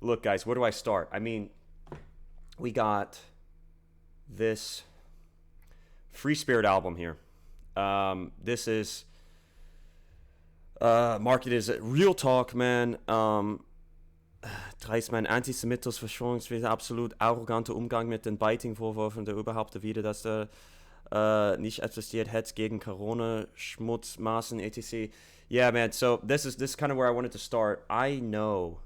look, guys, where do I start? I mean, we got this Free Spirit album here. This is marketed as Real Talk, man. Dreist mein Antisemitismus, Verschwörungstheorie, absolut arroganter Umgang mit den Biting-Vorwürfen, der überhaupt wieder, dass der nicht existiert, Hetz gegen Corona, Schmutz, Maßen, etc. Yeah, man. So this is kind of where I wanted to start. I know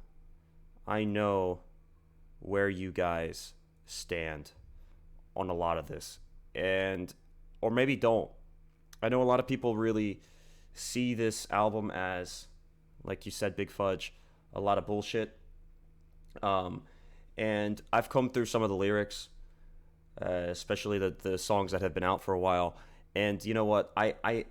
where you guys stand on a lot of this, and or maybe don't. I know a lot of people really see this album as, like you said, Big Fudge, a lot of bullshit. And I've come through some of the lyrics, especially the songs that have been out for a while. And you know what? I'm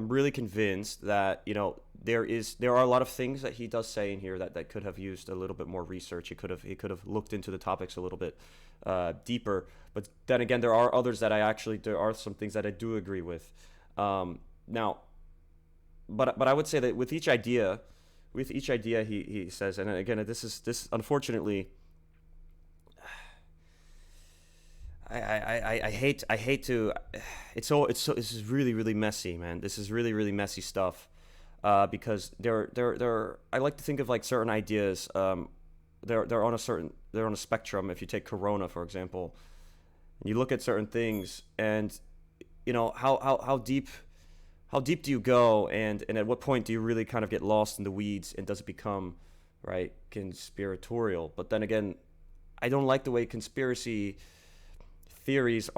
really convinced that, you know, there are a lot of things that he does say in here that could have used a little bit more research. He could have looked into the topics a little bit deeper. But then again, there are others that there are some things that I do agree with. Now, but I would say that with each idea he says, and again, this unfortunately, I hate to, this is really messy, man. This is really messy stuff, because I like to think of like certain ideas, they're on a spectrum. If you take Corona, for example, and you look at certain things, and you know how deep do you go, and at what point do you really kind of get lost in the weeds, and does it become, right, conspiratorial? But then again, I don't like the way conspiracy theories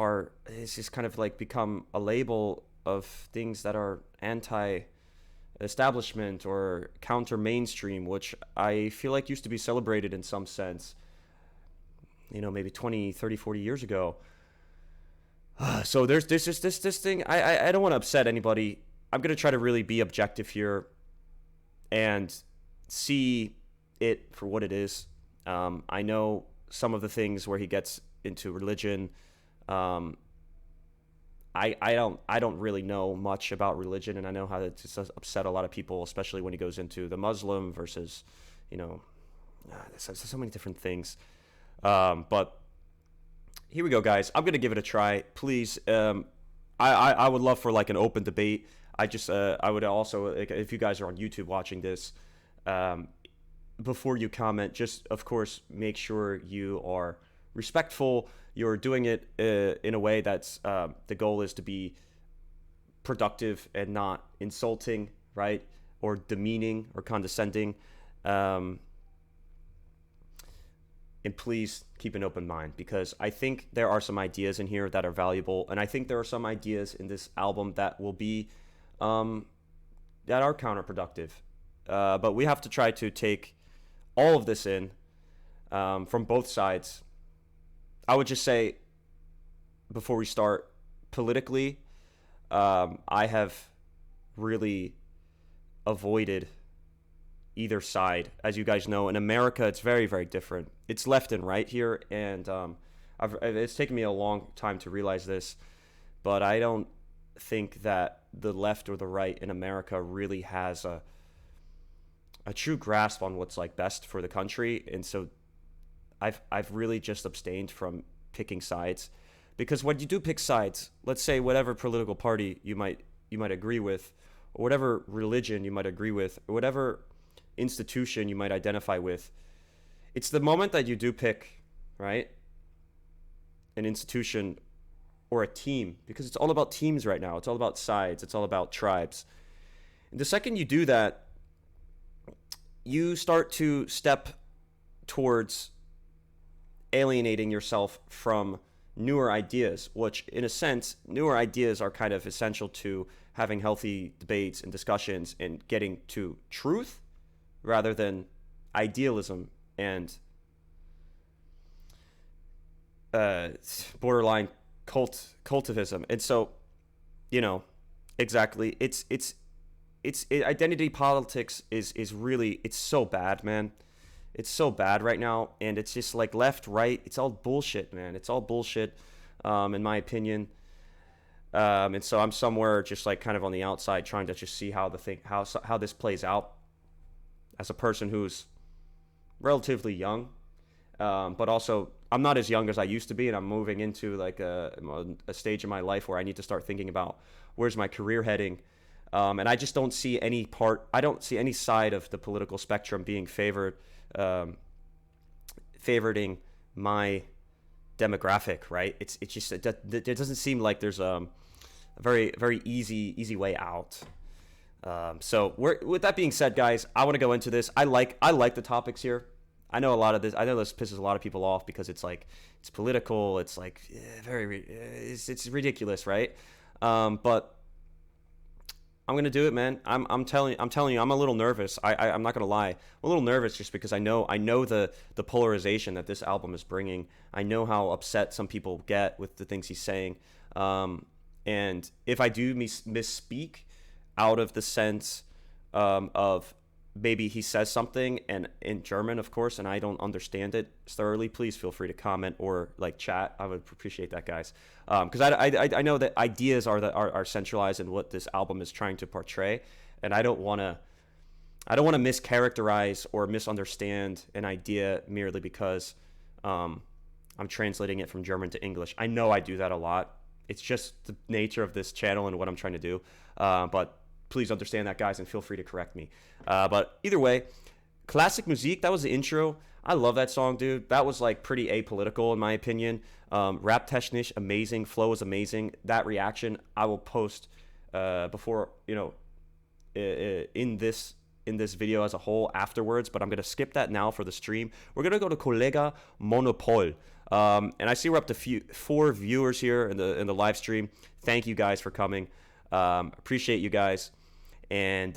it's just kind of like become a label of things that are anti-establishment or counter-mainstream, which I feel like used to be celebrated in some sense, you know, maybe 20, 30, 40 years ago. So there's just this thing. I don't want to upset anybody. I'm going to try to really be objective here and see it for what it is. I know some of the things where he gets into religion. I don't really know much about religion, and I know how it just upset a lot of people, especially when he goes into the Muslim versus, you know, there's so many different things. But here we go, guys. I'm gonna give it a try. Please, I would love for like an open debate. I would also, if you guys are on YouTube watching this, before you comment, just of course make sure you are respectful. You're doing it in a way that's the goal is to be productive and not insulting, right, or demeaning or condescending. And please keep an open mind, because I think there are some ideas in here that are valuable, and I think there are some ideas in this album that will be that are counterproductive. But we have to try to take all of this in from both sides. I would just say, before we start, politically, I have really avoided either side. As you guys know, in America, it's very different. It's left and right here, and it's taken me a long time to realize this, but I don't think that the left or the right in America really has a true grasp on what's like best for the country. And so I've really just abstained from picking sides, because when you do pick sides, let's say whatever political party you might agree with, or whatever religion you might agree with, or whatever institution you might identify with, it's the moment that you do pick, right, an institution or a team, because it's all about teams right now. It's all about sides. It's all about tribes. And the second you do that, you start to step towards alienating yourself from newer ideas, which in a sense, newer ideas are kind of essential to having healthy debates and discussions and getting to truth rather than idealism and borderline cultivism. And so, you know, exactly, it's identity politics is really, it's so bad, man. It's so bad right now, and it's just like left, right. It's all bullshit, man. It's all bullshit, in my opinion. And so I'm somewhere just like kind of on the outside, trying to just see how how this plays out as a person who's relatively young, but also I'm not as young as I used to be, and I'm moving into like a stage in my life where I need to start thinking about where's my career heading. And I just don't see any I don't see any side of the political spectrum being favoring my demographic, right? It's just it doesn't seem like there's a very easy way out. So with that being said, guys, I want to go into this. I like the topics here. I know this pisses a lot of people off because it's like it's political. It's like it's ridiculous, right? But I'm gonna do it, man. I'm telling you, I'm a little nervous. I'm not gonna lie. I'm a little nervous just because I know the polarization that this album is bringing. I know how upset some people get with the things he's saying. And if I do misspeak out of the sense of maybe he says something and in German, of course, and I don't understand it thoroughly, please feel free to comment or like chat. I would appreciate that, guys, because I know that ideas are centralized in what this album is trying to portray, and I don't want to mischaracterize or misunderstand an idea merely because I'm translating it from German to English. I know I do that a lot. It's just the nature of this channel and what I'm trying to do, but please understand that, guys, and feel free to correct me. But either way, classic musique, that was the intro. I love that song, dude. That was like pretty apolitical in my opinion. Rap technisch, amazing. Flow is amazing. That reaction I will post before, in this video as a whole afterwards, but I'm going to skip that now for the stream. We're going to go to Kollegah Monopol. And I see we're up to 4 viewers here in the live stream. Thank you guys for coming. Appreciate you guys. And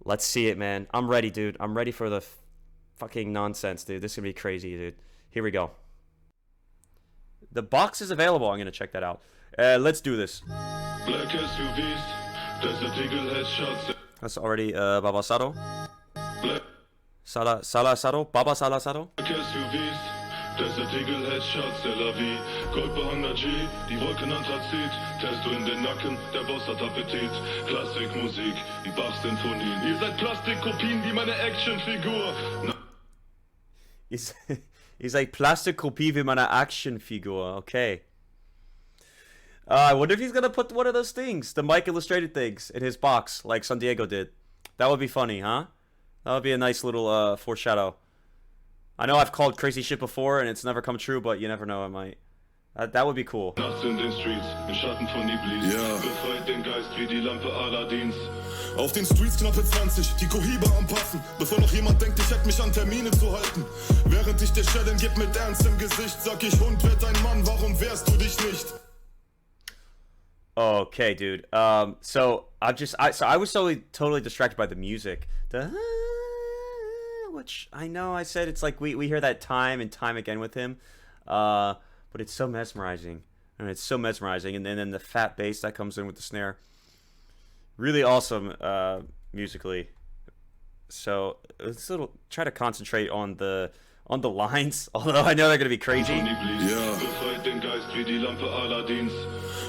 let's see it, man. I'm ready, dude. I'm ready for the fucking nonsense, dude. This is going to be crazy, dude. Here we go. The box is available. I'm going to check that out. Let's do this. Black SUVs, Desert Eagle headshots. That's already Babasado. Salasado? Baba Salasado? Black SUVs, Desert Eagle Headshots, Tel Aviv, Goldbehanger G, die Wolken Anthrazit, Testo in den Nacken, der Boss hat Appetit, Klassikmusik, die Bach-Sinfonien, ihr seid Plastikkopien wie meine Actionfigur. He's like Plastikkopie wie meine Actionfigur, okay. I wonder if he's gonna put one of those things, the Mike Illustrated things, in his box, like San Diego did. That would be funny, huh? That would be a nice little foreshadow. I know I've called crazy shit before and it's never come true, but you never know, it might. That would be cool. Nachts in den Streets, im Schatten von Iblis, befreit den Geist wie die Lampe Aladins. Auf den Streets knappe 20, die Kohiba am Paffen, bevor noch jemand denkt, ich hätte mich an Termine zu halten. Während ich dir Schellen gib mit Ernst im Gesicht, sag ich, Hund, wer dein Mann, warum wehrst du dich nicht? Okay, dude. So I was totally distracted by the music. Which I know I said it's like we hear that time and time again with him, but it's so mesmerizing. I mean, it's so mesmerizing, and then the fat bass that comes in with the snare, really awesome musically. So let's try to concentrate on the lines, although I know they're gonna be crazy. Befreit den Geist wie die Lampe Aladins.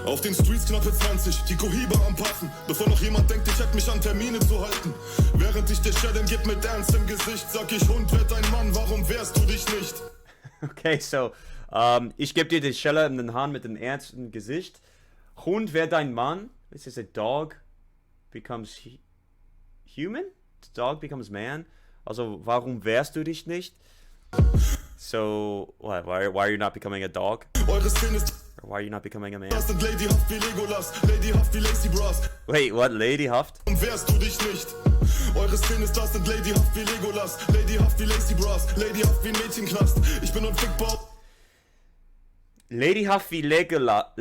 Auf den Streets knappe 20, die Kohiba am Paffen, bevor noch jemand denkt, ich hätte mich an Termine zu halten. Während ich dir Schellen gib mit Ernst im Gesicht, sag ich, Hund, wer dein Mann, warum wehrst du dich nicht? Okay, so, ich geb dir die Schelle in den Hahn mit dem Ernst im Gesicht. Hund, wer dein Mann? This is a dog becomes human? The dog becomes man? Also, warum wehrst du dich nicht? So, what? Why are you not becoming a dog? Or why are you not becoming a man? Wait, what? Ladyhaft? Wehrst du dich nicht? Eure Szene ist das, sind ladyhaft wie Legolas, ladyhaft wie Lazy Bras, ladyhaft wie ein Mädchenknast. Ich bin unfickbar. Ladyhaft wie Legolas.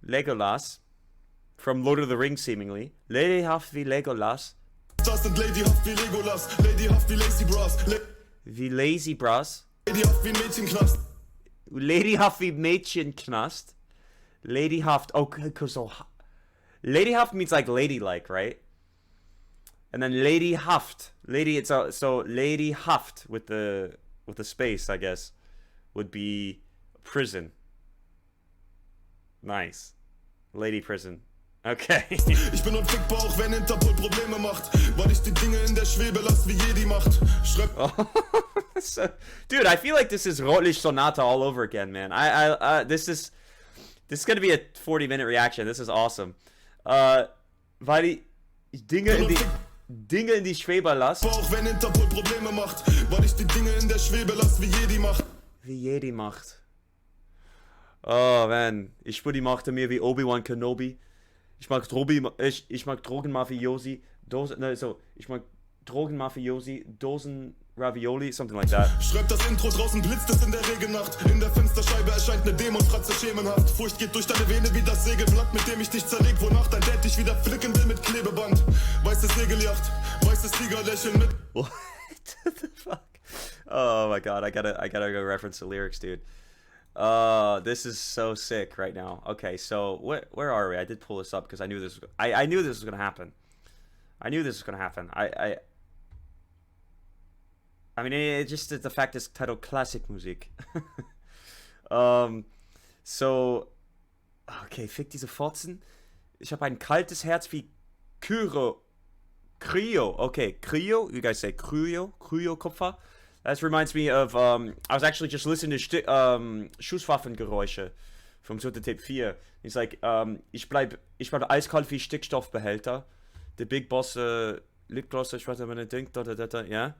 Legolas. From Lord of the Rings, seemingly. Ladyhaft wie Legolas. Das sind ladyhaft wie Legolas, ladyhaft wie Lazy Bras. Wie Lazy Bras. Ladyhaft wie ein Mädchenknast. Ladyhaft wie Mädchenknast. Ladyhaft. Okay, so ladyhaft means like ladylike, right? And then ladyhaft. So ladyhaft with the space, I guess, would be prison. Nice. Lady Prison. Okay. Ich bin unfickbar, auch wenn Interpol Probleme macht, weil ich die Dinge in der Schwebe lass, wie Jedi macht. So, dude, I feel like this is Rotlicht Sonata all over again, man. This is gonna be a 40-minute reaction. This is awesome. Weil die Dinge in die Schwebe lass. Auch wenn Interpol Probleme macht, weil ich die Dinge in der Schwebe lass, wie Jedi macht. Wie Jedi macht. Oh, man. Ich spür die Macht in mir wie Obi-Wan Kenobi. Ich mag Drogenmafiosi. Ich mag Drogenmafiosi, Dosen Ravioli, something like that. Schreibt das Intro, draußen blitzt es in der Regennacht. In der Fensterscheibe erscheint eine Dämonfratze schemenhaft. Furcht geht durch deine Vene wie das Segelblatt, mit dem ich dich zerleg, wonach dein Dad dich wieder flicken will mit Klebeband. Weiße Segeljacht, weißes Tigerlächeln mit... What the fuck? Oh my god, I gotta go reference the lyrics, dude. This is so sick right now. Okay, so where are we? I did pull this up because I knew this. I knew this was gonna happen. I knew this was gonna happen. I mean, it just the fact it's titled Classic Musik. So, okay, fick diese Fotzen. Ich habe ein kaltes Herz wie Cryo. Okay, Cryo. You guys say Cryo Kupfer. That reminds me of, I was actually just listening to Schusswaffengeräusche vom Tape 4. He's like, ich bleib eiskalt wie Stickstoffbehälter. The Big Boss, Lipgloss, ich weiß nicht, wenn er denkt, ja.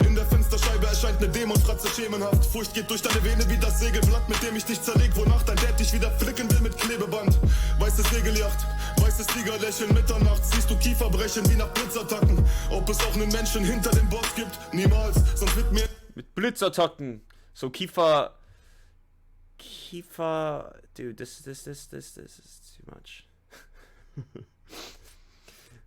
In der Fensterscheibe erscheint eine Dämonfratze schemenhaft. Furcht geht durch deine Vene wie das Segelblatt, mit dem ich dich zerleg, wonach dein Dad dich wieder flicken will mit Klebeband. Weiße Segeljacht, weißes Tigerlächeln, Mitternacht siehst du Kiefer brechen wie nach Blitzattacken. Ob es auch einen Menschen hinter dem Boss gibt? Niemals, sonst wird mir... Mit Blitzattacken. So Kiefer... Dude, this is too much.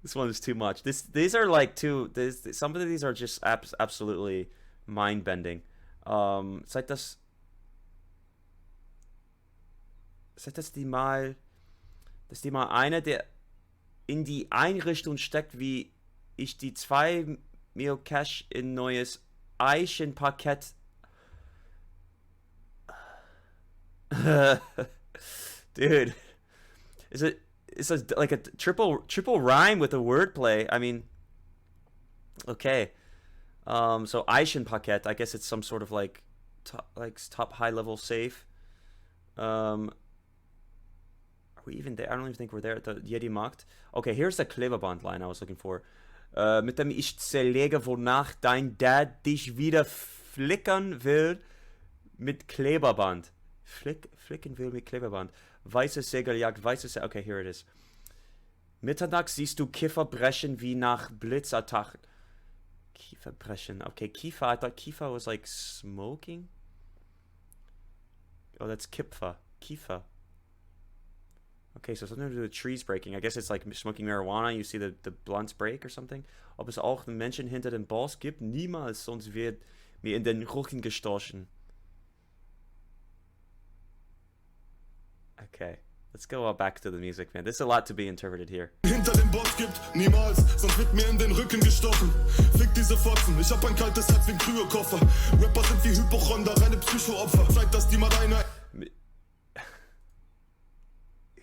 This one is too much. These are like some of these are just absolutely mind-bending. Seit das die mal einer, der in die Einrichtung steckt, wie ich die 2 Mio Cash in neues Eichenpaket. Dude, it's like a triple rhyme with a wordplay. I mean, okay. So Eichenpaket, I guess it's some sort of like top high level safe. Are we even there? I don't even think we're there at the Jedi Markt. Okay, here's the Klebeband line I was looking for. Mit dem ich zerlege, wonach dein Dad dich wieder flickern will mit Kleberband. Flicken will mit Kleberband. Weißes Segeljagd, okay, here it is. Mitternacht siehst du Kiffer brechen wie nach Blitzattacken. Kiefer brechen. Okay, Kiefer. I thought Kiefer was like smoking. Oh, that's Kipfer. Kiefer. Okay, so something to do with trees breaking. I guess it's like smoking marijuana. You see the blunts break or something. Ob es auch einen Menschen hinter dem Boss gibt? Niemals, sonst wird mir in den Rücken gestochen. Okay, let's go back to the music, man. There's a lot to be interpreted here. Hinter dem Boss gibt niemals, sonst wird mir in den Rücken gestochen. Fick diese Fotzen, ich hab ein kaltes Herz wie ein Kryokoffer. Rapper sind wie Hypochonder, reine Psychoopfer. Zeigt, dass die mal einer...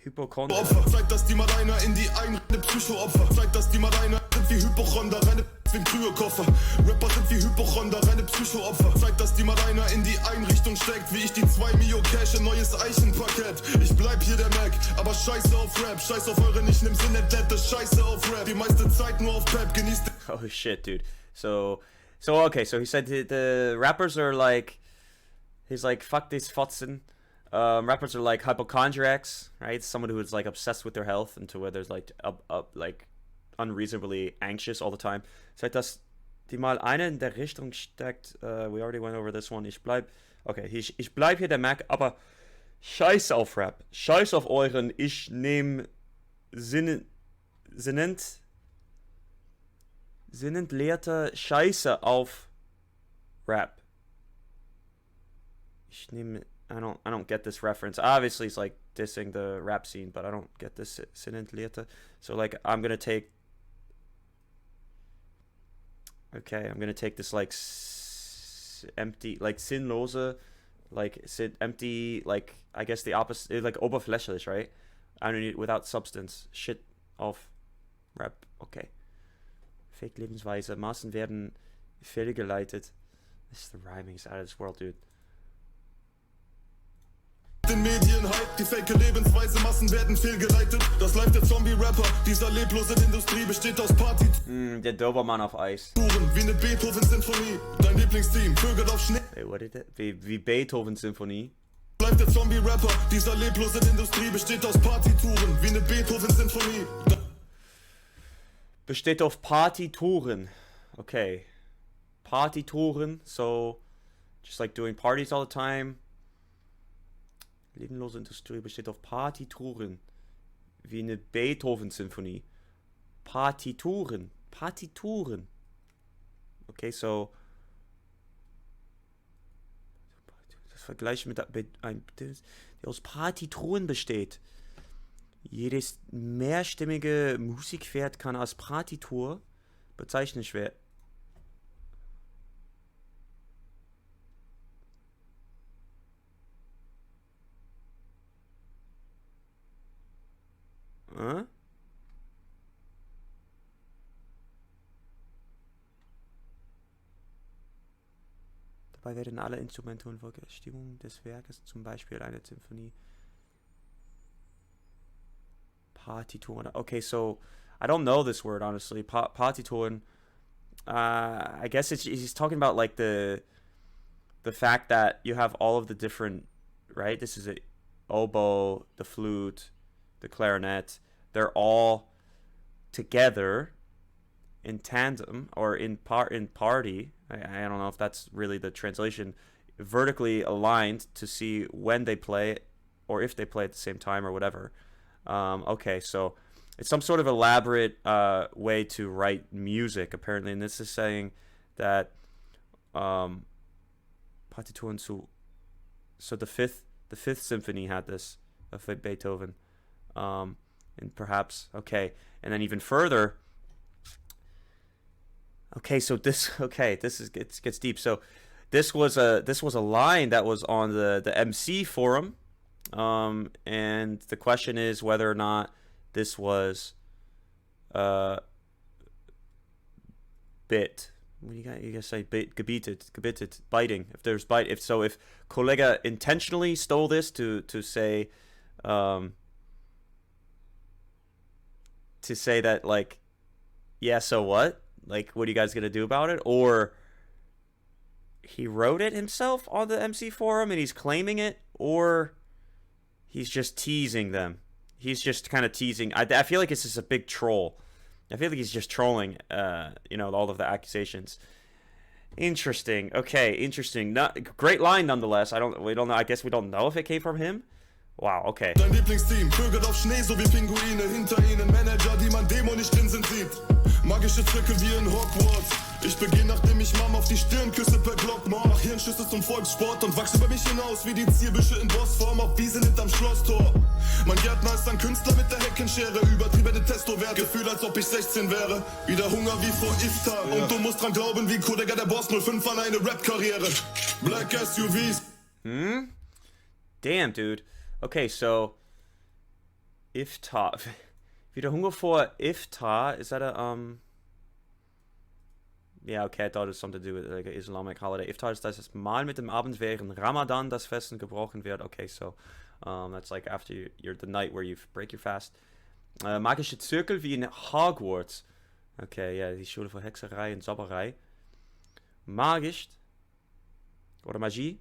Hypochonder. Zeigt, dass die mal einer in die eine Psychoopfer. Zeigt, dass die mal einer sind wie Hypochonder, reine wie ein Kryokoffer. Rapper sind wie Hypochonder, reine Psychoopfer. Zeigt, dass die mal einer in die Einrichtung steckt, wie ich die 2 Mio Cash in neues Eichenpaket. Ich bleib hier der Mac, aber scheiße auf Rap. Scheiß auf eure nicht im Sinne Dette, scheiße auf Rap. Die meiste Zeit nur auf Pep, genießt... Oh shit, dude. So okay, so he said the rappers are like... He's like, fuck these fotzen. Rappers are like hypochondriacs, right? Someone who is like obsessed with their health and to where there's like like unreasonably anxious all the time. Seit dass die mal eine in der Richtung steckt. We already went over this one. Ich bleib hier der Mac, aber scheiß auf Rap. Scheiß auf euren. Ich nehm sinnend leerte Scheiße auf Rap. Ich nehme... I don't get this reference. Obviously, it's like dissing the rap scene, but I don't get this sinnentlierte. So like, I'm gonna take this like empty, like sinnlose Like, sit empty, like, I guess the opposite, like, oberflächlich, right? I don't need without substance. Shit auf Rap, okay. Fake Lebensweise. Massen werden fehlgeleitet. The rhyming is out of this world, dude. Den Medien Hype, die fake Lebensweise, Massen werden fehlgeleitet. Das Life der Zombie-Rapper, dieser leblosen Industrie besteht aus Party. Der Dobermann auf Eis. Wie eine Beethoven-Sinfonie. Dein Lieblingsteam, Vögel auf Schnee. Wait, what did that? Wie Beethoven-Symphonie. Life der Zombie-Rapper, dieser leblosen Industrie besteht aus Partitouren. Wie eine Beethoven-Sinfonie. Besteht auf Partitouren. Okay. Partitouren, so just like doing parties all the time. Lebenlose Industrie besteht auf Partituren. Wie eine Beethoven-Symphonie. Partituren. Partituren. Okay, so. Das Vergleich mit einem, der aus Partituren besteht. Jedes mehrstimmige Musikwerk kann als Partitur bezeichnet werden. Dabei werden alle Instrumente und Stimmung des Werkes, zum Beispiel eine Symphonie, Partituren. Okay, so I don't know this word honestly. Partituren. I guess he's talking about like the fact that you have all of the different, right? This is a oboe, the flute, the clarinet. They're all together in tandem or in party. I don't know if that's really the translation. Vertically aligned to see when they play or if they play at the same time or whatever. Okay, so it's some sort of elaborate way to write music apparently, and this is saying that Partituren zu. So the fifth symphony had this of Beethoven. And perhaps, okay, and then even further, okay, so this gets deep. So this was a line that was on the MC forum, and the question is whether or not this was bit. What do you guys say? Gebietet, biting. If there's bite, if Kollegah intentionally stole this to say. To say that, like, yeah, so what? Like, what are you guys gonna do about it? Or he wrote it himself on the MC forum and he's claiming it, or he's just teasing them. He's just kind of teasing. I feel like this is a big troll. I feel like he's just trolling, all of the accusations. Interesting. Okay, interesting. Great line nonetheless. We don't know. I guess we don't know if it came from him. Wow, okay. Dein Lieblingsteam, Vögel auf Schnee, so wie Pinguine. Hinter ihnen Manager, die man Demo nicht grinsen sieht. Magische Zirkel wie in Hogwarts. Ich beginn, nachdem ich Mom auf die Stirn küsse per Glockmord. Mach Hirnschüsse zum Volkssport und wachse über mich hinaus wie die Zierbüsche in Bossform auf Wiesen hinterm Schlosstor. Mein Gärtner ist ein Künstler mit der Heckenschere. Übertriebene Testo-Wert, Gefühl, als ob ich 16 wäre. Wieder Hunger wie vor Iftar. Ja. Und du musst dran glauben, wie Kollegah der Boss 05 an eine Rap-Karriere. Black SUVs. Damn, dude. Okay, so Iftar. Wieder Hunger vor Iftar. Is that a Yeah, okay, I thought it was something to do with like an Islamic holiday. Iftar ist das Mahl mit dem Abend während Ramadan das Fasten gebrochen wird. Okay, so that's like after you're the night where you break your fast. Magische Zirkel wie in Hogwarts. Okay, ja, die Schule für Hexerei und Zauberei. Magisch oder Magie.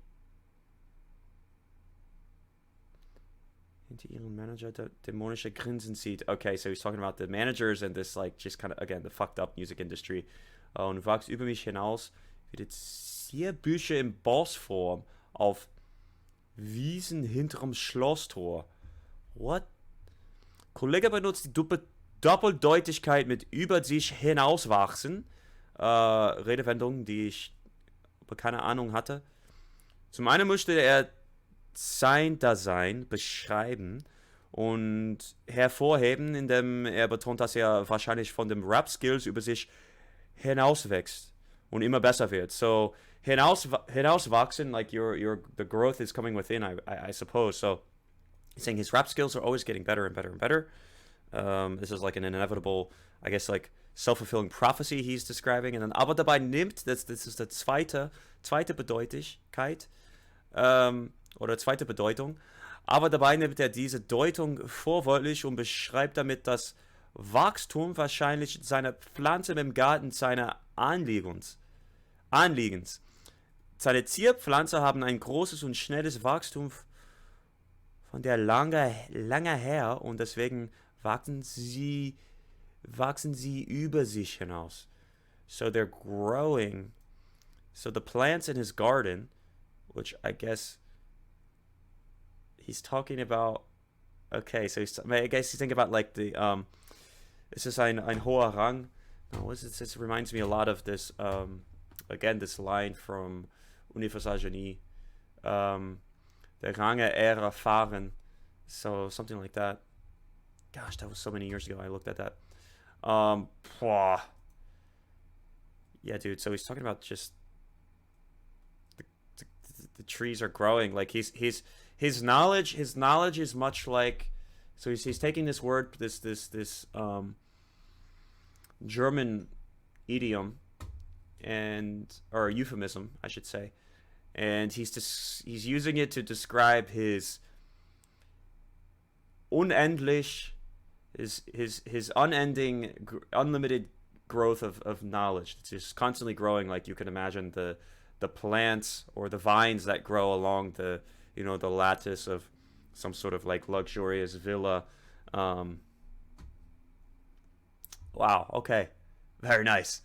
Hinter ihren Manager dämonische Grinsen sieht. Okay, so he's talking about the managers and this, like, just kind of, again, the fucked up music industry. Und wachst über mich hinaus wie die Zierbüsche in Bossform auf Wiesen hinterm Schlosstor. What? Kollegah benutzt die Doppeldeutigkeit mit über sich hinauswachsen. Redewendungen, die ich aber keine Ahnung hatte. Zum einen möchte er sein Dasein beschreiben und hervorheben, indem er betont, dass er wahrscheinlich von dem Rap-Skills über sich hinauswächst und immer besser wird. So, hinauswachsen, like the growth is coming within, I suppose. So he's saying his rap skills are always getting better and better and better. This is like an inevitable, I guess, like self-fulfilling prophecy he's describing. And then aber dabei nimmt, das ist der zweite Bedeutigkeit, oder zweite Bedeutung. Aber dabei nimmt er diese Deutung vorwörtlich und beschreibt damit das Wachstum wahrscheinlich seiner Pflanze im Garten seiner Anliegens. Seine Zierpflanzen haben ein großes und schnelles Wachstum von der lange her und deswegen wachsen sie über sich hinaus. So they're growing. So the plants in his garden, which I guess he's talking about. Okay, so I guess he's thinking about like the this is ein hoher Rang. No, what is it? This reminds me a lot of this again, this line from Universal Genie. Der Range erfahren. So something like that. Gosh, that was so many years ago I looked at that. Yeah, dude, so he's talking about just the trees are growing. Like his knowledge is much like, so he's taking this word, this German idiom or euphemism, I should say, and he's using it to describe his unendlich, his unending, unlimited growth of knowledge. It's just constantly growing, like you can imagine the plants or the vines that grow along the lattice of some sort of like luxurious villa. Wow, okay, very nice.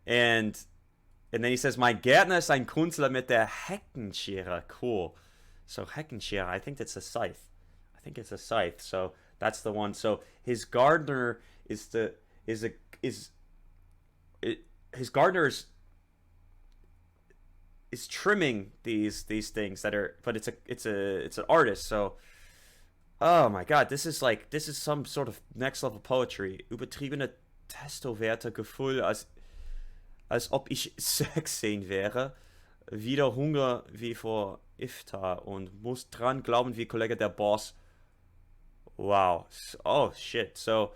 And then he says, mein Gärtner ist ein Künstler mit der Heckenschere. Cool. So Heckenschere, I think it's a scythe. So that's the one. So his gardener his gardener is trimming these things that are, but it's an artist. So, oh my God, this is some sort of next level poetry. Übertriebene Testo-Werte, Gefühl, als ob ich 16 wäre. Wieder Hunger wie vor Iftar und muss dran glauben wie Kollegah der Boss. Wow. Oh shit. So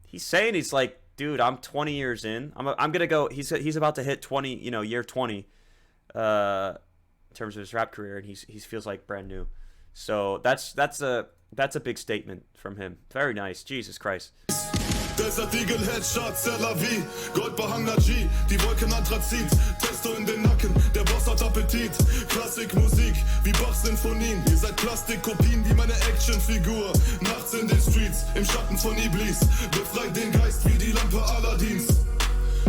he's saying, he's like, dude, I'm 20 years in. I'm gonna go. He's about to hit 20. Year 20. In terms of his rap career, and he feels like brand new. So that's a big statement from him. Very nice. Jesus Christ. Desert Eagle, Headshot, c'est la vie. Goldbehangener G, die Wolken Anthrazit. Testo in den Nacken, der Boss hat Appetit. Klassikmusik, wie Bach-Sinfonien. Ihr seid Plastikkopien wie meine Actionfigur. Nachts in den Streets, im Schatten von Iblis. Befreit den Geist wie die Lampe Aladins.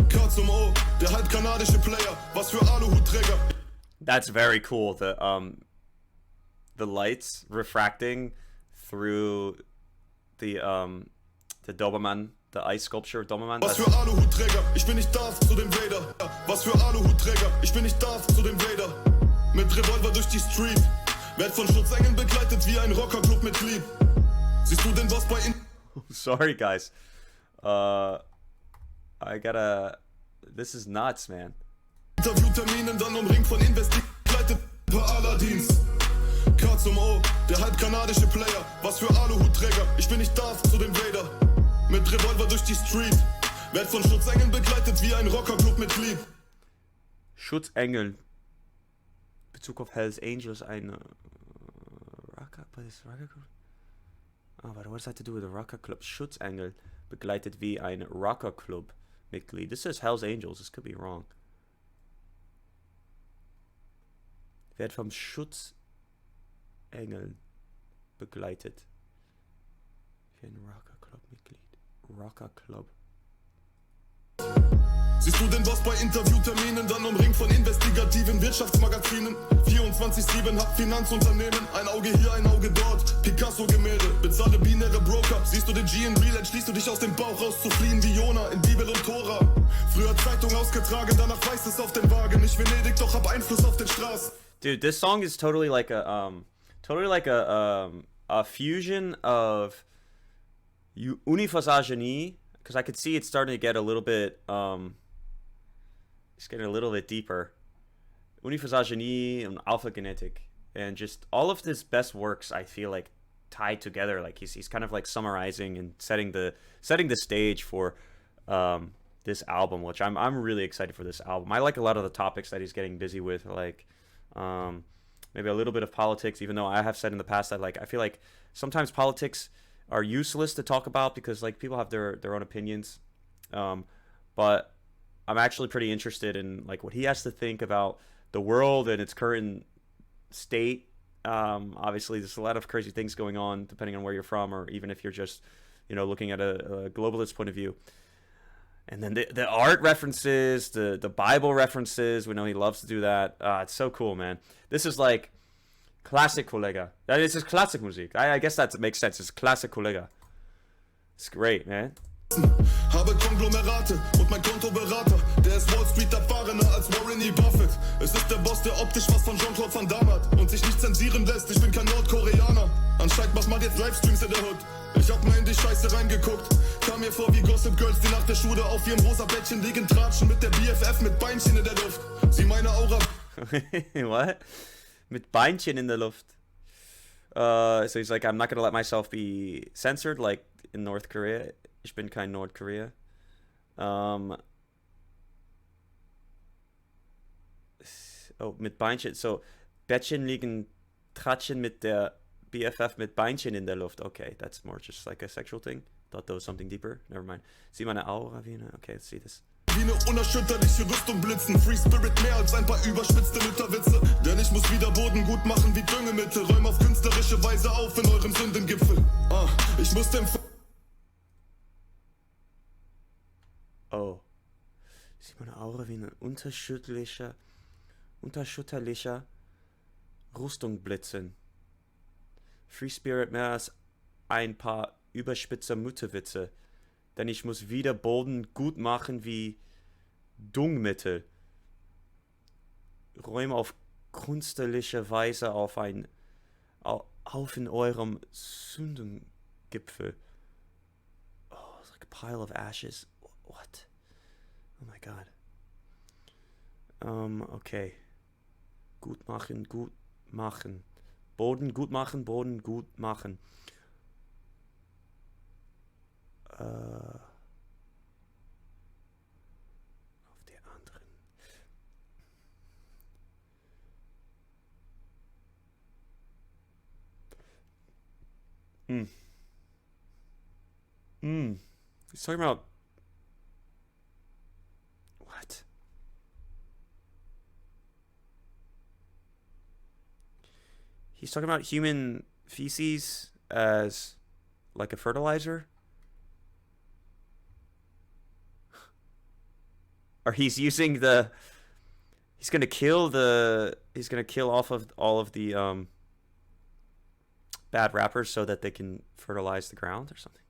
K zum O, der halbkanadische Player. Was für Aluhutträger. That's very cool. The lights refracting through the Doberman, the ice sculpture of Doberman. Was für Aluhutträger, ich bin nicht Darth zu dem Vader. Was für Aluhutträger, ich bin nicht Darth zu dem Vader. Mit Revolver durch die Street, werd von Schutzengeln begleitet wie ein Rockerclub-Mitglied. Siehst du den Boss bei Sorry guys, this is nuts, man. Interviewterminen dann umringt von begleitet per Aladins. K zum O, der halbkanadische Player. Was für Aluhutträger, ich bin nicht Darth zu dem Vader. Mit Revolver durch die Street, werd von Schutzengeln begleitet wie ein Rockerclub-Mitglied. Schutzengel. Bezug auf Hells Angels, ein Rocker Club. Oh, but what does that to do with the Rocker Club? Schutzengel begleitet wie ein Rocker Club Mitglied. This says Hells Angels. This could be wrong. Werd vom Schutzengel begleitet wie ein Rocker Club Mitglied. Rocker Club. Siehst du den Boss bei Interviewterminen, dann umringt von investigativen Wirtschaftsmagazinen. 24/7 hab Finanzunternehmen, ein Auge hier, ein Auge dort. Picasso-Gemälde, bezahle binäre Broker. Siehst du den G in Real, entschließt du dich aus dem Bauch raus zu fliehen wie Jona in Bibel und Tora. Früher Zeitung ausgetragen, danach weiß es auf den Wagen. Nicht Venedig, doch hab Einfluss auf den Straßen. Dude, this song is totally like a fusion of Universal Genie, because I could see it's starting to get a little bit it's getting a little bit deeper. Universalgenie and Alpha Genetic, and just all of his best works, I feel like, tied together. Like he's kind of like summarizing and setting the stage for this album, which I'm really excited for this album. I like a lot of the topics that he's getting busy with, like maybe a little bit of politics, even though I have said in the past that like I feel like sometimes politics are useless to talk about because like people have their own opinions. But I'm actually pretty interested in like what he has to think about the world and its current state. Obviously, there's a lot of crazy things going on depending on where you're from, or even if you're just, looking at a globalist point of view. And then the art references, the Bible references. We know he loves to do that. It's so cool, man. This is like classic Kollegah. This is classic music. I guess that makes sense. It's classic Kollegah. It's great, man. Habe Konglomerate und mein Kontoberater, der ist Wall Street erfahrener als Warren E. Buffett. Es ist der Boss, der optisch was von Jean-Claude Van Damme hat und sich nicht zensieren lässt, ich bin kein Nordkoreaner. Anscheinend macht man jetzt Livestreams in der Hood. Ich hab mal in die Scheiße reingeguckt, kam mir vor wie Gossip Girls, die nach der Schule auf ihrem rosa Bettchen liegen, tratschen mit der BFF mit Beinchen in der Luft. Sie meine Aura... What? Mit Beinchen in der Luft. So he's like, I'm not gonna let myself be censored like in North Korea. Ich bin kein Nordkorea. Mit Beinchen. So, Bettchen liegen, tratschen mit der BFF mit Beinchen in der Luft. Okay, that's more just like a sexual thing. Thought there was something deeper. Never mind. Sieh meine Aura wie eine... Okay, let's see this. Wie eine unerschütterliche Rüstung blitzen. Free Spirit mehr als ein paar überspitzte Lutherwitze. Denn ich muss wieder Boden gut machen wie Düngemittel. Räum auf künstlerische Weise auf in eurem Sündengipfel. Ich muss dem... Oh. Sieht meine Aura wie eine unterschütterlicher Rüstung blitzen. Free Spirit mehr als ein paar überspitzer Mutterwitze. Denn ich muss wieder Boden gut machen wie Dungmittel. Räume auf künstlerische Weise auf in eurem Sündengipfel. Oh, it's like a pile of ashes. What? Oh my god. Okay. Gut machen. Boden gut machen. Auf die anderen. He's talking about... What? He's talking about human feces as like a fertilizer? Or he's using he's gonna kill off of all of the bad rappers so that they can fertilize the ground or something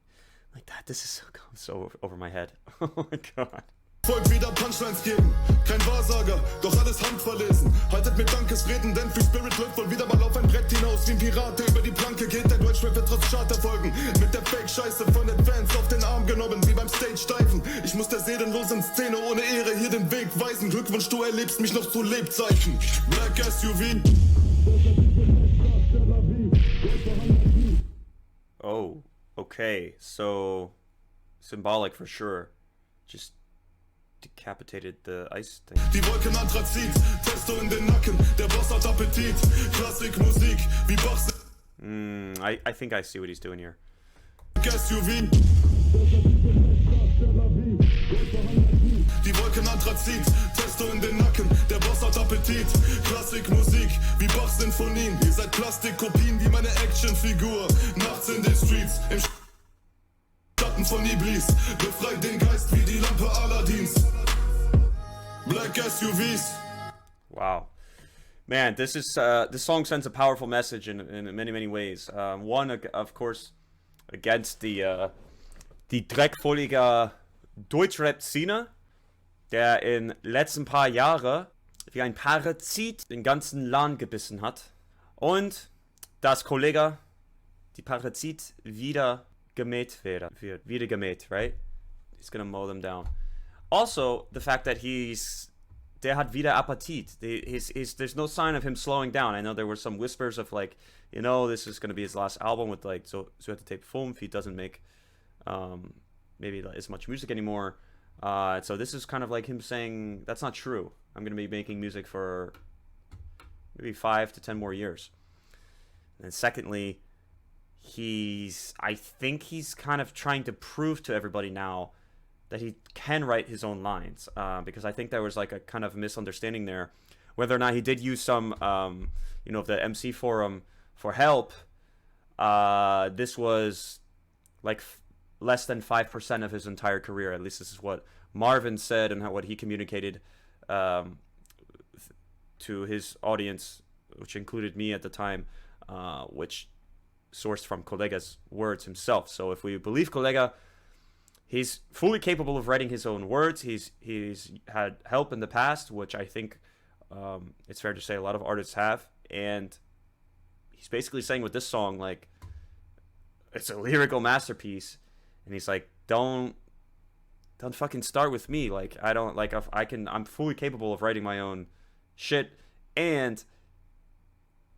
like that. This is so over my head. Oh my god. Folgt wieder Punchlines geben, kein Wahrsager, doch alles handverlesen. Haltet mir Dankesreden, denn Free Spirit läuft wohl wieder mal auf ein Brett hinaus. Wie ein Pirat, der über die Planke geht, der Deutschrap wird trotz Charterfolgen. Mit der Fake-Scheiße von den Fans auf den Arm genommen, wie beim Stage-Steifen. Ich muss der seelenlosen Szene ohne Ehre hier den Weg weisen. Glückwunsch, du erlebst mich noch zu Lebzeiten. Black SUV. Oh, okay, so symbolic for sure. Just decapitated the ice thing. Die Wolken Anthrazit, Testo in den Nacken, der Boss hat Appetit. Klassikmusik, wie Bachs. I think I see what he's doing here. SUV. Die Wolken Anthrazit, Testo in den Nacken, der Boss hat Appetit. Klassikmusik, wie Bachs Sinfonien. Ihr seid Plastikkopien wie meine Actionfigur. Nachts in den Streets, im Schatten von Iblis. Befreit den Geist wie die Lampe Aladins. Black SUVs. Wow. Man, this song sends a powerful message in many ways. One, of course, against the dreckvollige Deutschrap-Szene, der in letzten paar Jahre wie ein Parazit den ganzen Land gebissen hat. Und dass Kollegah, die Parazit, wieder gemäht wird. Wieder gemäht, right? He's gonna mow them down. Also, the fact that he's der hat wieder Appetit. There's no sign of him slowing down. I know there were some whispers of like, this is going to be his last album with like so at the tape 5. He doesn't make maybe as much music anymore. So this is kind of like him saying that's not true. I'm going to be making music for maybe 5 to 10 more years. And secondly, I think he's kind of trying to prove to everybody now that he can write his own lines, because I think there was like a kind of misunderstanding there, whether or not he did use some, the MC forum for help. This was like less than 5% of his entire career. At least this is what Marvin said and what he communicated to his audience, which included me at the time, which sourced from Kollegah's words himself. So if we believe Kollegah, he's fully capable of writing his own words. He's had help in the past, which I think it's fair to say a lot of artists have. And he's basically saying with this song, like, it's a lyrical masterpiece. And he's like, don't fucking start with me. Like, I don't, like, I'm fully capable of writing my own shit, and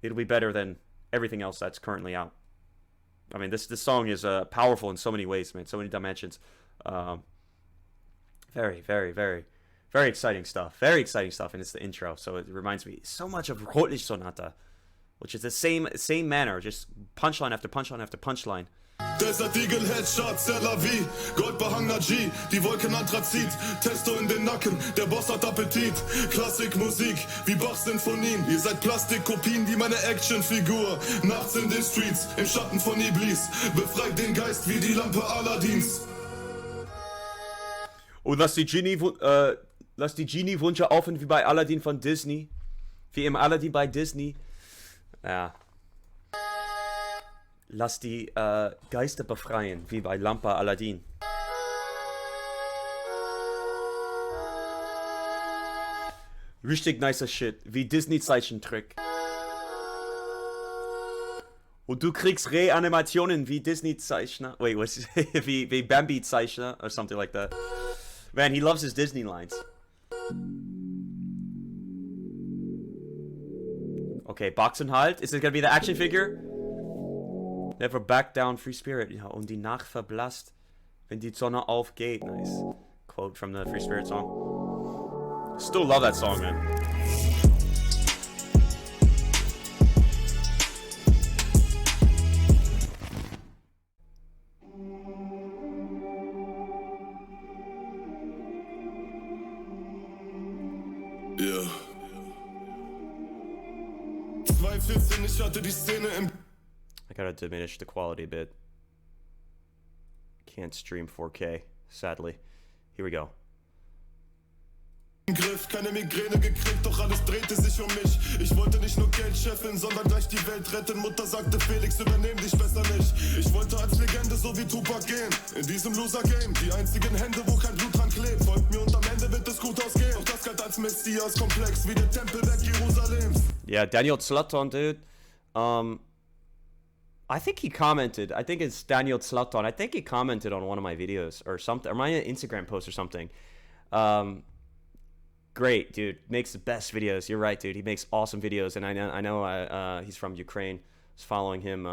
it'll be better than everything else that's currently out. I mean, this song is powerful in so many ways, man. So many dimensions. Very, very, very, very exciting stuff. Very exciting stuff, and it's the intro. So it reminds me so much of Rotlicht Sonata, which is the same manner, just punchline after punchline after punchline. Desert Eagle, Headshot, c'est la vie. Goldbehangener G, die Wolken Anthrazit. Testo in den Nacken, der Boss hat Appetit. Klassikmusik, wie Bach-Sinfonien. Ihr seid Plastikkopien wie meine Actionfigur. Nachts in den Streets, im Schatten von Iblis. Befreit den Geist wie die Lampe Aladins. Und lass die Genie-Wünsche offen wie bei Aladdin von Disney. Wie im Aladdin bei Disney. Ja. Lass die Geister befreien, wie bei Lampa Aladdin. Richtig nicer Shit, wie Disney-Zeichentrick. Und du kriegst Reanimationen wie Disney-Zeichner. Wait, what's wie Bambi-Zeichner or something like that. Man, he loves his Disney lines. Okay, Box and Halt. Is it gonna be the action figure? Never back down, free spirit. Ja, und die Nacht verblasst, wenn die Sonne aufgeht. Nice. Quote from the Free Spirit song. Still love that song, man. Ja. 2014, ich hatte die Szene im I gotta diminish the quality a bit. Can't stream 4K, sadly. Here we go. Griff, keine Migräne gekriegt, doch alles drehte sich um mich. Ich wollte nicht nur Geldchefin, sondern gleich die Welt retten. Mutter sagte, Felix, übernehm dich besser nicht. Ich wollte als Legende so wie Tupac gehen. In diesem Loser-Game, die einzigen Hände, wo kein Blut dran klebt. Folgt mir und am Ende wird es gut ausgehen. Doch das galt als Messias-Komplex, wie der Tempelberg Jerusalems. Yeah, Daniel Zlaton, dude. I think he commented. I think it's Daniel Zlaton. I think he commented on one of my videos or something, or my Instagram post or something. Great, dude. Makes the best videos. You're right, dude. He makes awesome videos, and I know he's from Ukraine. Was following him.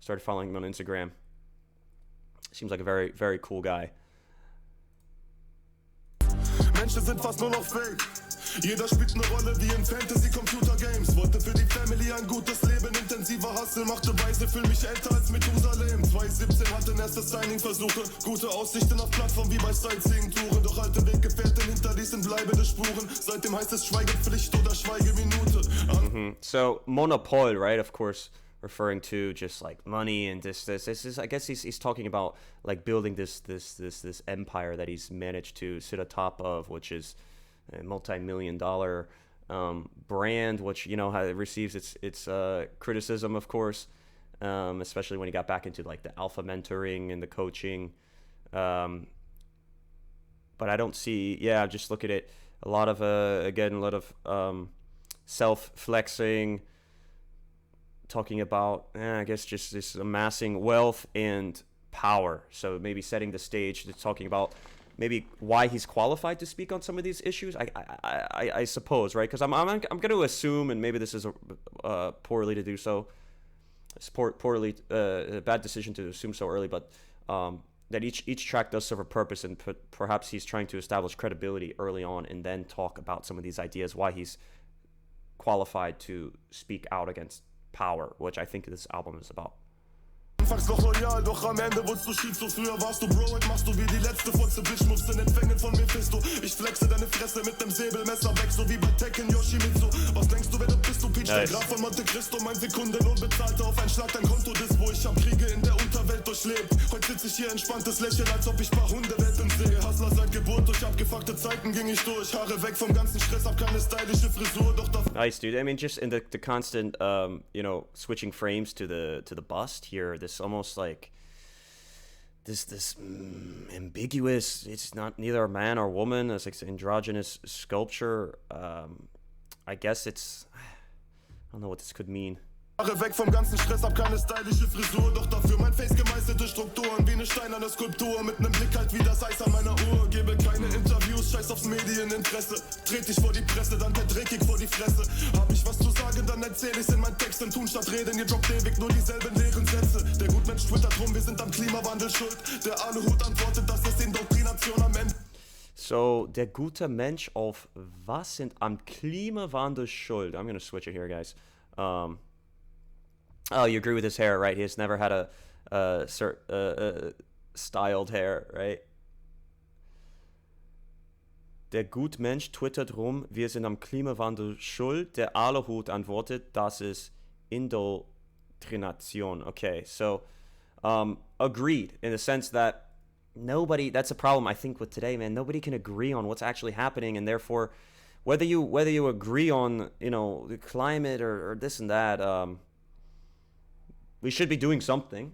Started following him on Instagram. Seems like a very, very cool guy. Menschen sind fast nur noch fake. Jeder spielt eine Rolle wie in Fantasy-Computer-Games. Wollte für die Family ein gutes Leben, intensiver Hustle, machte Weise, fühl mich älter als Methusalem. 2017 hatten erste Signing-Versuche, gute Aussichten auf Plattformen wie bei Sightseeing-Touren. Doch alte Weggefährten hinterließen bleibende Spuren. Seitdem heißt es Schweigepflicht oder Schweigeminute. So, Monopol, right, of course, referring to just like money and this is, I guess he's talking about like building this empire that he's managed to sit atop of, which is a multi-million-dollar brand, which receives its criticism, of course, especially when he got back into like the alpha mentoring and the coaching. But I don't see. Yeah, just look at it. A lot of self-flexing, talking about I guess just this amassing wealth and power. So maybe setting the stage to talking about maybe why he's qualified to speak on some of these issues. I suppose, right? Because I'm going to assume, and maybe this is poorly to do so. It's poorly a bad decision to assume so early, but that each track does serve a purpose, and perhaps he's trying to establish credibility early on, and then talk about some of these ideas, why he's qualified to speak out against power, which I think this album is about. Anfangs noch loyal, doch am Ende wurdest du Schizo. Früher warst du Bro, jetzt machst du wie die letzte Fotze. Bitch, musst in den Fängen von Mephisto. Ich flexe deine Fresse mit nem Säbelmesser weg, so wie bei Tekken Yoshimitsu. Was denkst du, wer du bist, du Peach, der Graf von Monte Cristo. Mein Sekundenlohn bezahlte auf einen Schlag dein Konto, das wo ich hab Kriege in der Unterwelt durchlebt. Heute sitz ich hier entspanntes Lächeln, als ob ich paar Hundewelten sehe. Hustler seit Geburt, durch abgefuckte Zeiten ging ich durch. Haare weg vom ganzen Stress, hab keine stylische Frisur, doch da... Nice, dude. I mean, just in the constant, you know, switching frames to the bust here, this almost like... This ambiguous, it's not neither a man or woman, it's like androgynous sculpture. I guess it's, I don't know what this could mean. Haare weg vom ganzen Stress, hab keine stylische Frisur, doch dafür mein Face gemeißelte Strukturen, wie eine steinerne Skulptur, mit nem Blick halt wie das Eis an meiner Uhr. Gebe keine Interviews, scheiß aufs Medieninteresse, tret dich vor die Presse, dann per dreckig vor die Fresse. Hab ich was zu sagen, dann erzähl ich's in meinen Texten, tun statt reden, ihr droppt ewig nur dieselben leeren Sätze. Der Gutmensch twittert rum, wir sind am Klimawandel schuld, der Aluhut antwortet, das ist Indoktrination am Ende. So, der gute Mensch auf was sind am Klimawandel schuld? I'm gonna switch it here, guys. Oh, you agree with his hair, right? He has never had a styled hair, right? Der Gutmensch twittert rum, wir sind am Klimawandel schuld. Der Aluhut antwortet, das ist Indoktrination. Okay, so agreed in the sense that nobody, that's a problem I think with today, man. Nobody can agree on what's actually happening, and therefore whether you agree on, you know, the climate or this and that, we should be doing something.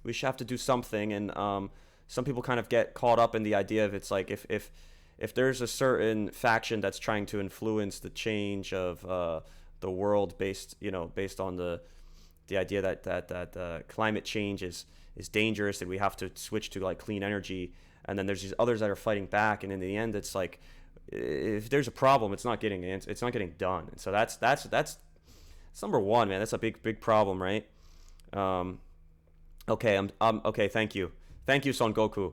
We should have to do something, and some people kind of get caught up in the idea of, it's like if there's a certain faction that's trying to influence the change of the world based on the idea that climate change is dangerous, and we have to switch to like clean energy, and then there's these others that are fighting back, and in the end it's like, if there's a problem, it's not getting done. And so that's number one, man. That's a big problem, right? Okay, okay. Thank you, Son Goku.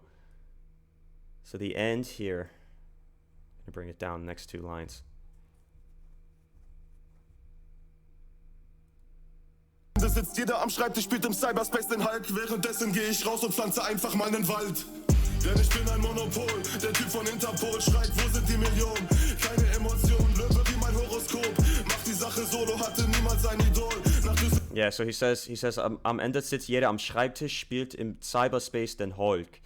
So the end here. I'm gonna bring it down next two lines. Da sitzt jeder am Schreibtisch, spielt im Cyberspace den Hulk. Währenddessen geh ich raus und pflanze einfach mal nen Wald. Denn ich bin ein Monopol, der Typ von Interpol schreit, wo sind die Millionen? Keine Emotionen, Löwe wie mein Horoskop. Mach die Sache solo, hatte niemals ein Idol. Yeah, so he says am Ende sitzt jeder am Schreibtisch, spielt im Cyberspace den Hulk.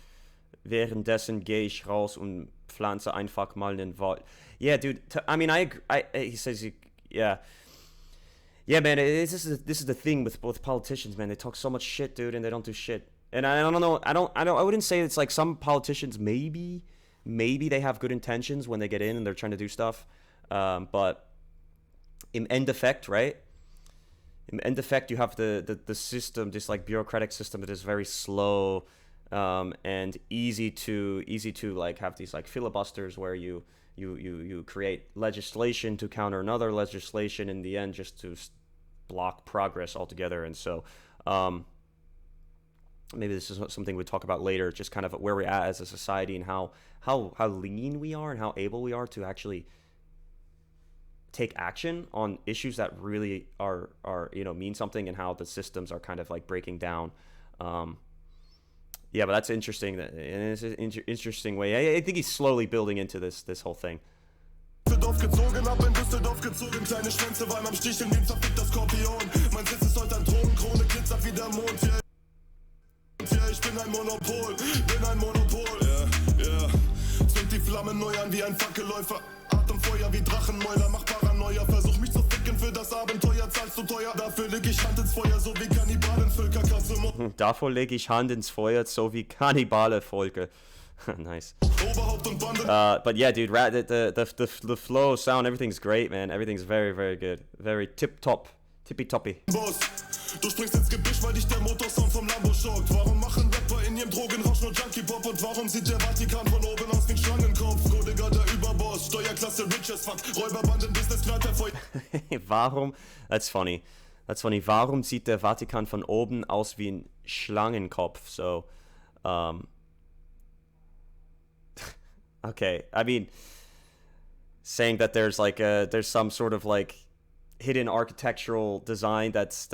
Währenddessen gehe ich raus und pflanze einfach mal den Wald. Yeah, dude, I mean, he says, yeah. Yeah, man, this is the thing with politicians, man. They talk so much shit, dude, and they don't do shit. And I don't know, I wouldn't say it's like some politicians, maybe they have good intentions when they get in and they're trying to do stuff. But in end effect, right? In end effect, you have the system, this like bureaucratic system that is very slow and easy to like have these like filibusters where you create legislation to counter another legislation in the end, just to block progress altogether. And so maybe this is something we talk about later, just kind of where we're at as a society, and how lean we are and how able we are to actually take action on issues that really are mean something, and how the systems are kind of like breaking down. Yeah, but that's interesting. That in an interesting way, I think he's slowly building into this whole thing. Düsseldorf gezogen, hab in Düsseldorf gezogen, kleine Schwänze waren am Sticheln wie ein verfickter Skorpion. Mein Sitz ist heute an Thronkrone, glitzert wie der Mond. Ja, ich bin ein Monopol, ja. Zünd die Flammen neu an wie ein Fackelläufer. Atemfeuer wie Drachenmäuler, mach Paranoia. Versuch mich zu ficken für das Abenteuer, zahlst du teuer. Dafür leg ich Hand ins Feuer, so wie Kannibalen, Völkerkasse. Davor leg ich Hand ins Feuer, so wie Kannibale, Volke. Nice. But yeah, dude, the flow, sound, everything's great, man. Everything's very, very good. Very tippy-toppy. Du springst ins Gebüsch, weil dich der Motorsound vom Lambo schockt. Warum machen Rapper in in ihrem Drogenrausch nur Junkie-Pop. Und warum sieht der Vatikan von oben aus wie ein Schlangenkopf? Kollegah, der Überboss, Steuerklasse rich as fuck, Räuberbanden, Business, Knallperfeuer. Warum? That's funny. That's funny. Warum sieht der Vatikan von oben aus wie ein Schlangenkopf? So, okay. I mean, saying that there's like there's some sort of like hidden architectural design that's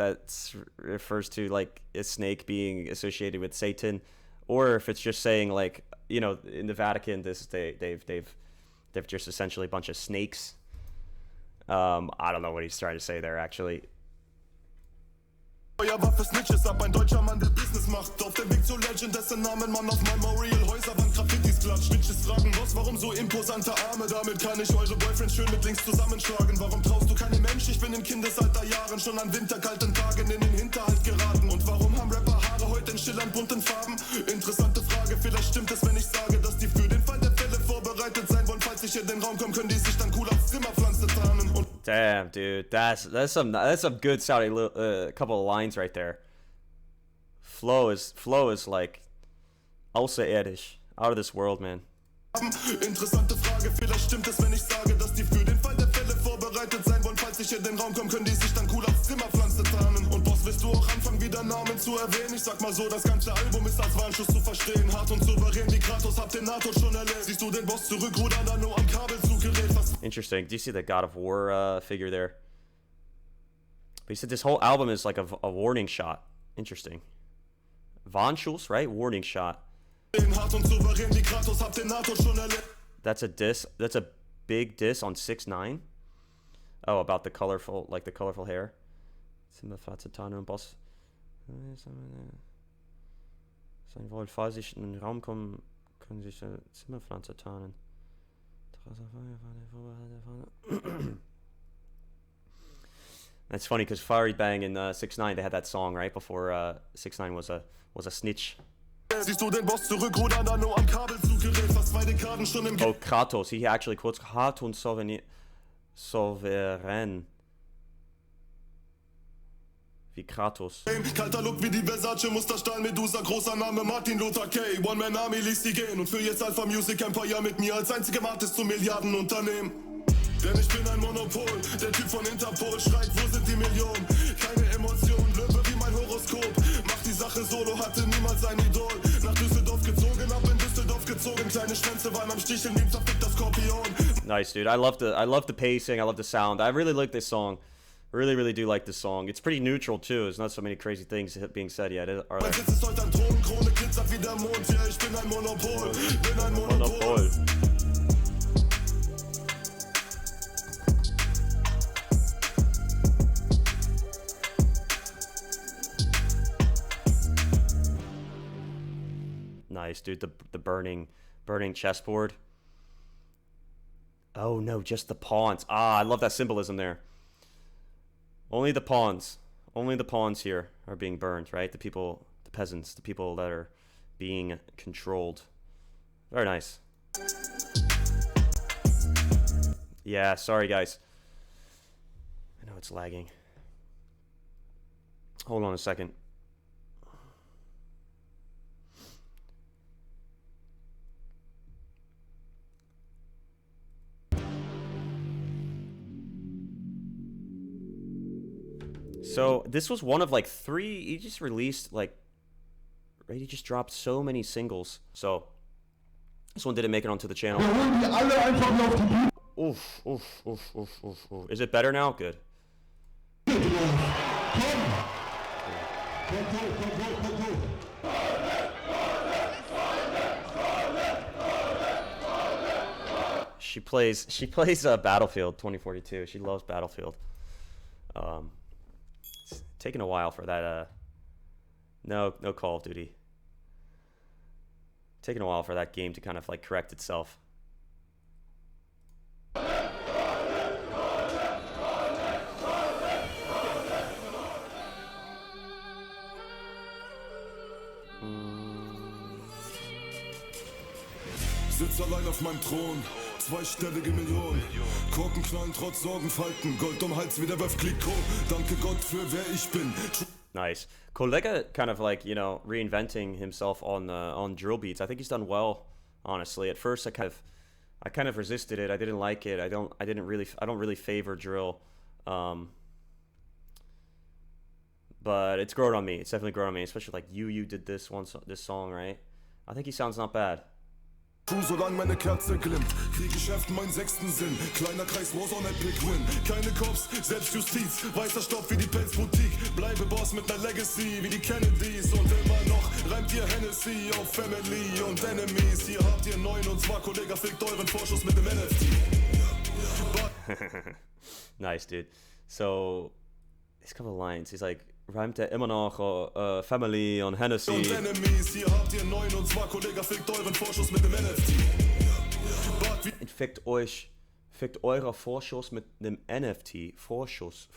refers to like a snake being associated with Satan, or if it's just saying like, you know, in the Vatican they've just essentially a bunch of snakes. I don't know what he's trying to say there actually. Waffe Snitches ab, ein deutscher Mann, der Business macht. Auf dem Weg zur Legend, dessen Namen man auf Memorial Häuserwand Graffitis klatscht. Snitches fragen, was, warum so imposante Arme? Damit kann ich eure Boyfriends schön mit Links zusammenschlagen. Warum traust du keine Mensch? Ich bin in Kindesalterjahren schon an winterkalten Tagen in den Hinterhalt geraten. Und warum haben Rapper Haare heute in schillernd bunten Farben? Interessante Frage, vielleicht stimmt es, wenn ich sage, dass die für den Fall der Fälle vorbereitet sein wollen. Falls ich in den Raum komme, können die sich dann cool als Zimmerpflanze tarnen. Und damn, dude, that's some good sounding couple of lines right there. Flow is like außerirdisch, out of this world, man. Interessante Frage, vielleicht stimmt es, wenn ich sage, dass die für den Fall der Fälle vorbereitet sein wollen. Falls ich in den Raum komme, können die sich dann cool als Zimmerpflanze tarnen. Und Boss, willst du auch anfangen, wieder Namen zu erwähnen? Ich sag mal so, das ganze Album ist als Warnschuss zu verstehen. Hart und souverän wie Kratos, hab den NATO schon erlebt. Siehst du den Boss zurückrudern, dann nur am Kabelzuggerät. Interesting. Do you see the God of War figure there? But he said this whole album is like a warning shot. Interesting. Warnschuss, right? Warning shot. That's a diss. That's a big diss on 6ix9ine. Oh, about the colorful hair. Boss. Sein wohl, falls ich in den Raum komme, können sich Zimmerpflanze tarnen. That's funny because Fiery Bang and 6ix9ine, they had that song right before 6ix9ine was a snitch. Oh, Kratos. He actually quotes hart und souverän. Wie Kratos. Kalter Look wie die Versace Musterstahl Medusa, großer Name Martin Luther K. One-Man-Army ließ sie gehen und für jetzt Alpha Music Empire mit mir als einzigem Artist zum Milliardenunternehmen. Denn ich bin ein Monopol, der Typ von Interpol schreit, wo sind die Millionen? Keine Emotionen, Löwe wie mein Horoskop. Macht die Sache solo, hatte niemals ein Idol. Nach Düsseldorf gezogen, ab in Düsseldorf gezogen. Kleine Schwänze waren am Sticheln, wie ein verfickter Skorpion. Nice, dude. I love the pacing, I love the sound. I really like this song. Really, really do like this song. It's pretty neutral too. There's not so many crazy things being said yet, are there? Monopol. Nice, dude. The burning chessboard. Oh no, just the pawns. Ah, I love that symbolism there. Only the pawns here are being burned, right? The people, the peasants, the people that are being controlled. Very nice. Yeah, sorry guys. I know it's lagging. Hold on a second. So this was one of like 3. He just released like, right? He just dropped so many singles. So this one didn't make it onto the channel. Oof. Is it better now? Good. She plays Battlefield 2042. She loves Battlefield. It's taking a while for that. No Call of Duty. Taking a while for that game to kind of like correct itself. Sitz allein auf meinem Thron, zweistellige Millionen. Korken knallen trotz Sorgenfalten, Gold um Hals wie der Wölf Kliko. Danke Gott für wer ich bin. Nice. Kollegah kind of like, you know, reinventing himself on drill beats. I think he's done well, honestly. At first I kind of resisted it. I didn't like it. I don't really favor drill. But it's grown on me. It's definitely grown on me, especially like you did this song, right? I think he sounds not bad. Solange meine Kerze glimmt, krieg Geschäft meinen sechsten Sinn. Kleiner Kreis, Warzone, Epic Win. Keine Cops, Selbstjustiz, weißer Stoff wie die Pelzboutique. Bleibe Boss mit ner Legacy, wie die Kennedys. Und immer noch reimt ihr Hennessy auf Family und Enemies. Hier habt ihr 9 und zwar Kollegah fickt euren Vorschuss mit dem NFT. Nice, dude. So, these couple lines, he's like, reimt er immer noch Family und Hennessy. Und Enemies, hier habt ihr 9 und zwar Kollegah fickt euren Vorschuss mit dem NFT. Fickt eurer Vorschuss mit einem NFT. Vorschuss.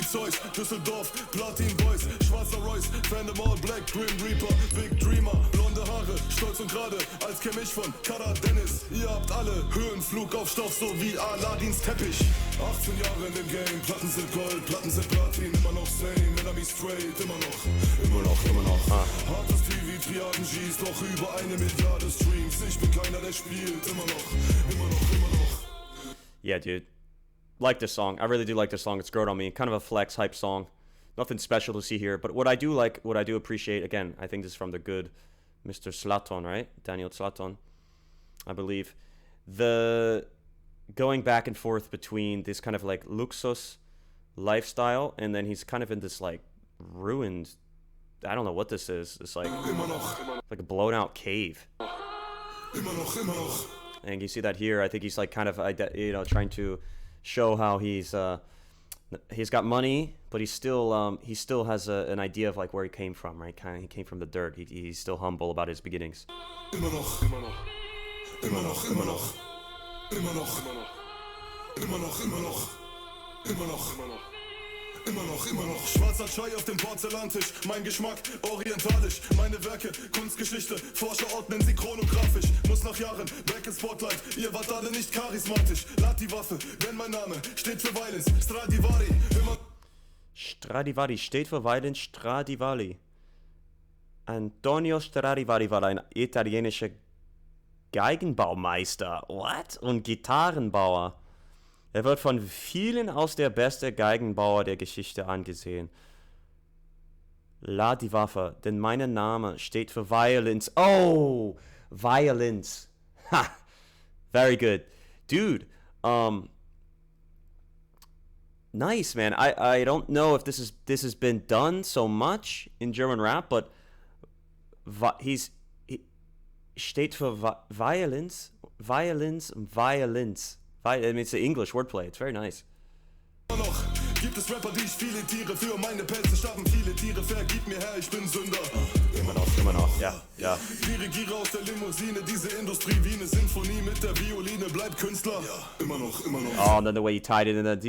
Zeus, Düsseldorf, Platin Boys, schwarzer Royce, Phantom All Black, Grim Reaper, Big Dreamer, blonde Haare, stolz und gerade, als käm ich von Kara Dennis. Ihr habt alle Höhenflug auf Stoff, so wie Aladins Teppich. 18 Jahre in dem Game, Platten sind Gold, Platten sind Platin, immer noch same, enemy straight, immer noch. Hartes TV, Triaden G's, doch über 1 Milliarde Streams. Ich bin keiner, der spielt, immer noch. Yeah, dude. Like this song. I really do like this song. It's grown on me. Kind of a flex hype song. Nothing special to see here. But what I do appreciate, again, I think this is from the good Mr. Slaton, right? Daniel Slaton, I believe. The going back and forth between this kind of like luxus lifestyle, and then he's kind of in this like ruined, I don't know what this is. It's like a blown out cave. And you see that here. I think he's like kind of, you know, trying to show how he's got money, but he still has an idea of like where he came from, right? He came from the dirt. He's still humble about his beginnings. Immer noch. Schwarzer Chai auf dem Porzellantisch, mein Geschmack orientalisch, meine Werke, Kunstgeschichte, Forscher ordnen sie chronografisch. Muss nach Jahren back in Spotlight, ihr wart alle nicht charismatisch. Lad die Waffe, denn mein Name steht für Violence. Stradivari steht für Violence. Stradivari. Antonio Stradivari war ein italienischer Geigenbaumeister. What? Und Gitarrenbauer. Er wird von vielen als der beste Geigenbauer der Geschichte angesehen. Lad die Waffe, denn mein Name steht für Violence. Oh, Violence. Ha, very good, dude. Nice, man. I don't know if this has been done so much in German rap, but he steht für Violence. I mean, it's the English wordplay. It's very nice. Gibt es Rapper, die ich viele Tiere für meine Pelze starten viele Tiere, vergib mir Herr, ich bin Sünder. Immer noch, ja. Dirigiere aus der Limousine, diese Industrie wie eine Sinfonie mit der Violine, bleib Künstler. Immer noch. Oh, and then the way he tied it in,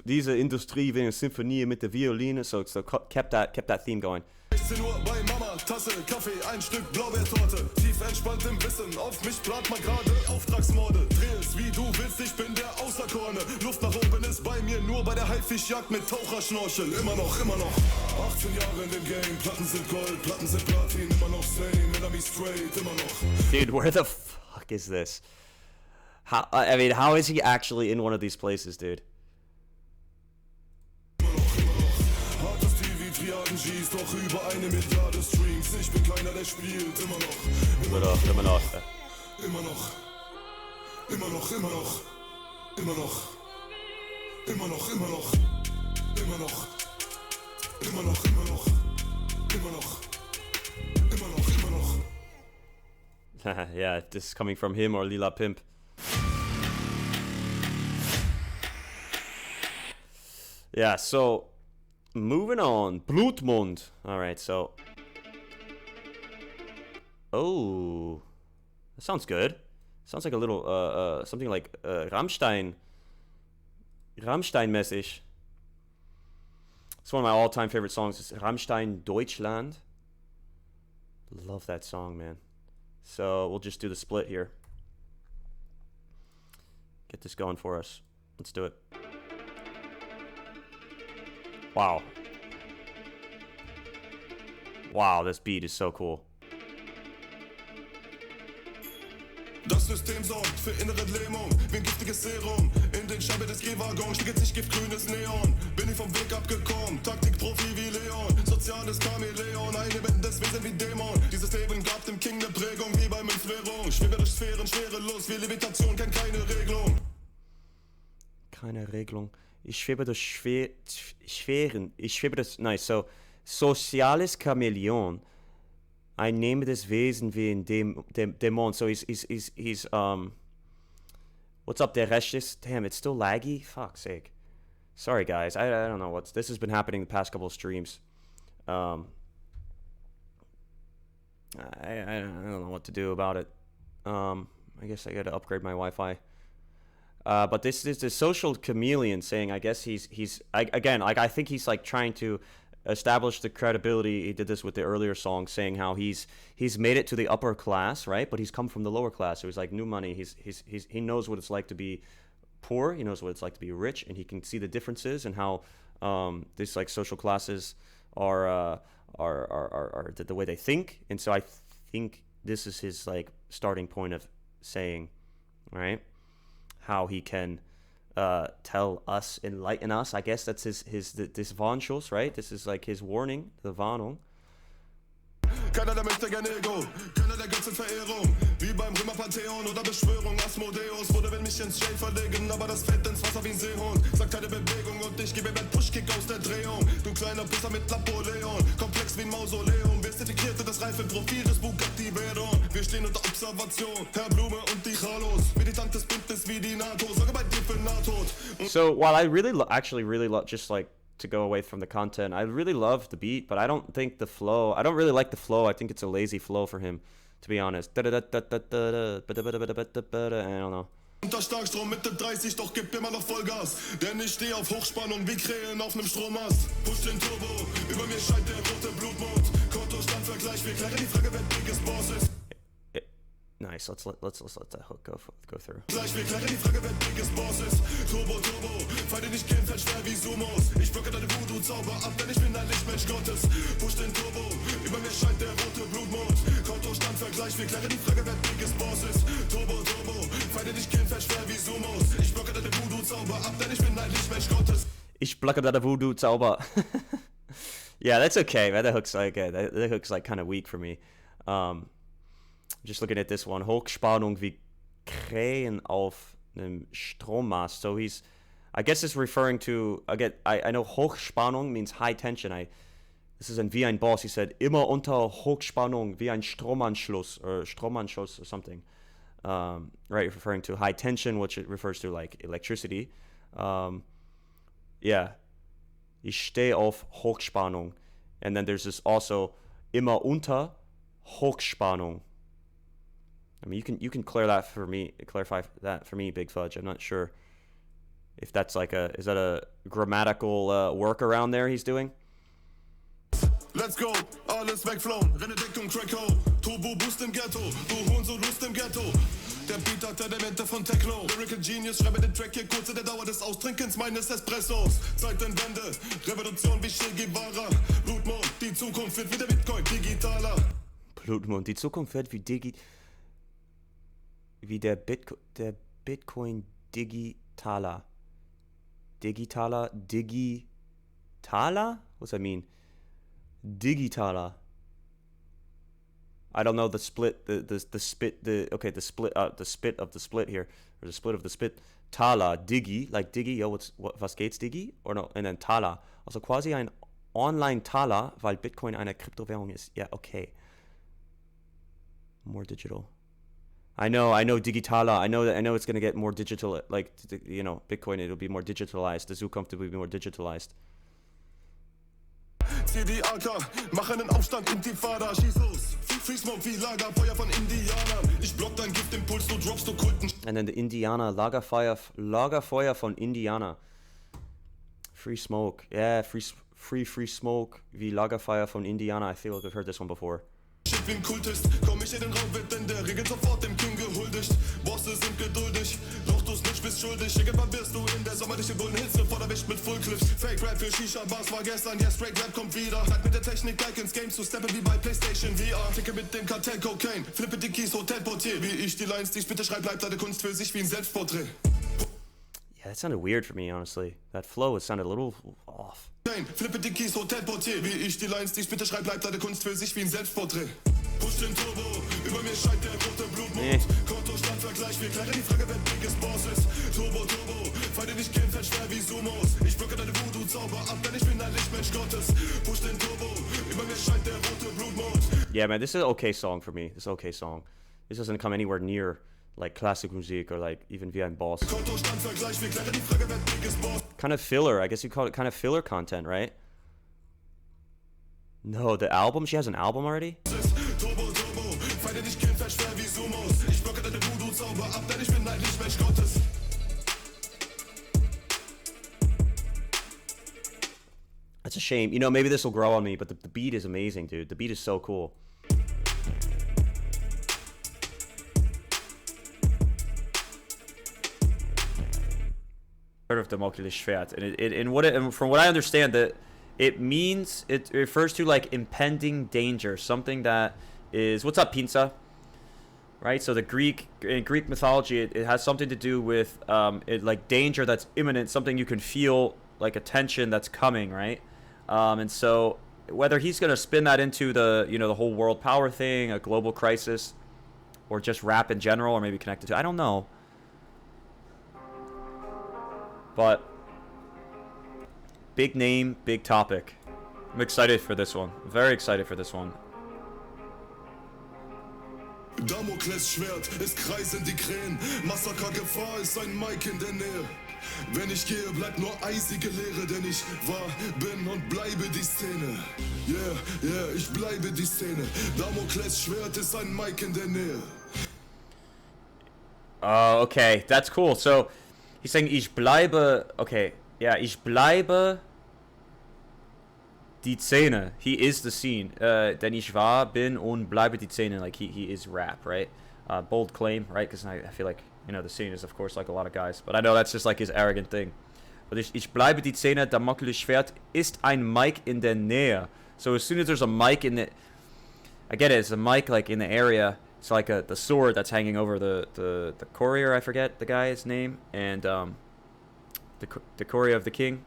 diese Industrie wie eine Sinfonie mit der Violine, so kept that theme going. 16 Uhr bei Mama, Tasse, Kaffee, ein Stück Blaubeertorte. Tief entspannt im Wissen, auf mich plant man gerade Auftragsmorde. Dreh es wie du willst, ich bin der Außerkorne. Luft nach oben ist bei mir nur bei der Haifischjagd mit Taucherschnorchel. Immer noch. 18 Jahre in dem Game, Platten sind Gold, Platten sind Platin. Immer noch same, enemy straight, immer noch. Dude, where the fuck is this? How is he actually in one of these places, dude? Triaden G's, doch über 1 Milliarde Streams. Ich bin keiner, der spielt, immer noch. Immer noch. Immer noch. Yeah, this is coming from him or Lila Pimp. Yeah, so moving on. Blutmond. Alright, so. Oh. That sounds good. Sounds like a little, something like Rammstein. Rammstein-mäßig. It's one of my all-time favorite songs. It's Rammstein Deutschland. Love that song, man. So we'll just do the split here. Get this going for us. Let's do it. Wow. Wow, this beat is so cool. Das System sorgt für innere Lähmung, wie ein giftiges Serum. In den Scheiben des Gehwaggons spiegelt sich giftgrünes Neon. Bin ich vom Weg abgekommen, Taktikprofi wie Leon. Soziales Chameleon, ein lebendes Wesen wie Dämon. Dieses Leben gab dem King eine Prägung wie bei Münzwährung. Schwebe durch Sphären, schwerelos wie Levitation, kennt keine Regelung. Keine Regelung. Ich schwebe durch Sphären. Ich schwebe durch... Nice, so... Soziales Chameleon. Ein nehmendes Wesen wie ein Dämon. So he's what's up, der Rest is? Damn, it's still laggy? Fuck's sake. Sorry, guys. I don't know what's... This has been happening the past couple of streams. I don't know what to do about it. I guess I gotta upgrade my Wi-Fi. But this is the social chameleon saying, I guess I think he's like trying to establish the credibility. He did this with the earlier song, saying how he's made it to the upper class, right? But he's come from the lower class. So he's like new money. He knows what it's like to be poor. He knows what it's like to be rich, and he can see the differences and how these like social classes are the way they think. And so I think this is his like starting point of saying, right, how he can tell us, enlighten us. I guess that's this Warnschuss, right? This is like his warning, the Warnung. Keiner der möchte gern Ego, keiner der Götzenverehrung. Wie beim Römerpantheon oder Beschwörung Asmodeus. Wurde will mich ins Shade verlegen, aber das fällt ins Wasser wie ein Seehund. Sagt keine Bewegung und ich gebe einen Pushkick aus der Drehung. Du kleiner Pisser mit Napoleon, komplex wie ein Mausoleum. Wer integrierte das reife Profil des Bugatti Veyron? Wir stehen unter Observation, Herr Blume und die Chalos. Militantes Bündnis wie die NATO, sorge bei dir für Nahtod. So while I really love just like to go away from the content, I really love the beat, but I don't think the flow, I don't really like the flow. I think it's a lazy flow for him, to be honest. I don't know. Unter Starkstrom Mitte 30, doch gibt immer noch Vollgas. Denn ich stehe auf Hochspannung wie Krähen auf nem Strommast. Push den Turbo, über mir scheint der rote Blutmond. Kontostandvergleich, wir klären die Frage, wer biggest boss ist. Nice, let's let that hook go through. Gleich wir klären die Frage, wer biggest boss ist. Turbo, Feinde nicht kennen, fällt schwer wie Sumos. Ich blocke deine Voodoo-Zauber ab, denn ich bin ein Lichtmensch Gottes. Push den Turbo, über mir scheint der rote Blutmond. Kontostandvergleich, wir klären die Frage, wer biggest boss ist. Turbo, Feinde nicht kennen, fällt schwer wie Sumos. Ich blocke deine Voodoo-Zauber ab, denn ich bin ein Lichtmensch Gottes. Ich blocke deine Voodoo-Zauber. Yeah, that's okay, man. That hook's like kind of weak for me. Just looking at this one. Hochspannung wie Krähen auf einem Strommast. So I guess it's referring to, again, I know Hochspannung means high tension. This is wie ein Boss. He said, immer unter Hochspannung, wie ein Stromanschluss or something. Right, referring to high tension, which it refers to like electricity. Yeah. Ich stehe auf Hochspannung. And then there's this also, immer unter Hochspannung. I mean, you can clarify that for me, Big Fudge. I'm not sure if that's like is that a grammatical workaround there he's doing? Let's go, alles wegflown, renne Deckung, Crack-Ho. Turbo Boost im Ghetto, du Huhn so Lust im Ghetto. Der Beat hat Elemente von Techno. Lyrical Genius, schreibe den Track hier kurz in der Dauer des Austrinkens meines Espressos. Zeitenwende, Revolution wie Che Guevara. Blutmond, die Zukunft wird wie der Bitcoin digitaler. Blutmond, die Zukunft wird wie der Bitcoin digitaler. Digitaler? What's that mean? Digitaler. I don't know the split, the spit of the split here, or the split of the spit. Tala, Digi, like Digi, yo, was geht's, Digi? Or no, and then Tala. Also quasi ein Online-Tala, weil Bitcoin eine Kryptowährung ist. Yeah, okay. More digital. I know digitaler. I know it's gonna get more digital. Like, you know, Bitcoin, it'll be more digitalized. The Zukunft will be more digitalized. CDAK, mach einen Aufstand, Intifada, schieß los. Free Smoke wie Lagerfeuer von Indianern. Ich block dein Giftimpuls, du droppst, du Kulten. And then the Indianer, Lagerfeuer von Indianer. Free Smoke, yeah, free Smoke wie Lagerfeuer von Indianer. I feel like I've heard this one before. Shit wie ein Kultist, komm ich in den Raum, wird in der Regel sofort dem King gehuldigt. Bosse sind geduldig, doch du's nicht Bitch, bist schuldig, irgendwann wirst du in der Sommer dich in Bullen Hitze vor der Wicht mit Fullclips. Fake Rap für Shisha-Bars war gestern, ja, Straight Rap kommt wieder. Bleib mit der Technik gleich ins Game zu steppen wie bei PlayStation VR. Ficke mit dem Kartell Cocaine, flippe die Keys, Hotelportier. Wie ich die Lines, die ich bitte schreib, bleibt deine Kunst für sich wie ein Selbstporträt. Yeah, that sounded weird for me, honestly. That flow sounded a little off. Flippe die Keys, Hotelportier. Wie ich die Lines, die ich bitte schreib, bleibt deine Kunst für sich wie ein Selbstporträt. Push den Turbo, über mir scheint der rote Blutmond. Kontostandvergleich, wir klären die Frage, wer biggest Boss ist. Turbo, Feinde nicht kennen, fällt schwer wie Sumos. Ich blocke deine Voodoo-Zauber ab, denn ich bin ein Lichtmensch Gottes. Push den Turbo, über mir scheint der rote Blutmond. Yeah, man, this is an okay song for me. This is an okay song. This doesn't come anywhere near like classic music or like even Wie ein Boss. Kind of filler, I guess you call it kind of filler content, right? No, the album? She has an album already? That's a shame. You know, maybe this will grow on me, but the beat is amazing, dude. The beat is so cool. Of Damocles Schwert, and from what I understand, that it refers to like impending danger, something that is, what's up, Pinsa? Right, so in Greek mythology, it has something to do with like danger that's imminent, something you can feel, like a tension that's coming, right? And so whether he's gonna spin that into the the whole world power thing, a global crisis, or just rap in general, or maybe connected to, I don't know. But big name, big topic. I'm excited for this one. Very excited for this one. Damokles Schwert, es kreisen die Krähen. Massakergefahr ist ein Mike in der Nähe. Wenn ich gehe, bleibt nur eisige Leere, denn ich war, bin und bleibe die Szene. Yeah, ich bleibe die Szene. Damokles Schwert ist ein Mike in der Nähe. Okay, that's cool. So he's saying, ich bleibe, okay, yeah, ich bleibe die Szene. He is the scene. Denn ich war, bin und bleibe die Szene. Like, he is rap, right? Bold claim, right? Because I feel like, the scene is, of course, like a lot of guys. But I know that's just like his arrogant thing. But ich bleibe die Szene, Damokles Schwert ist ein Mic in der Nähe. So as soon as there's a mic in the, I get it, it's a mic like in the area. It's like the sword that's hanging over the courier, I forget the guy's name, and the courier of the king,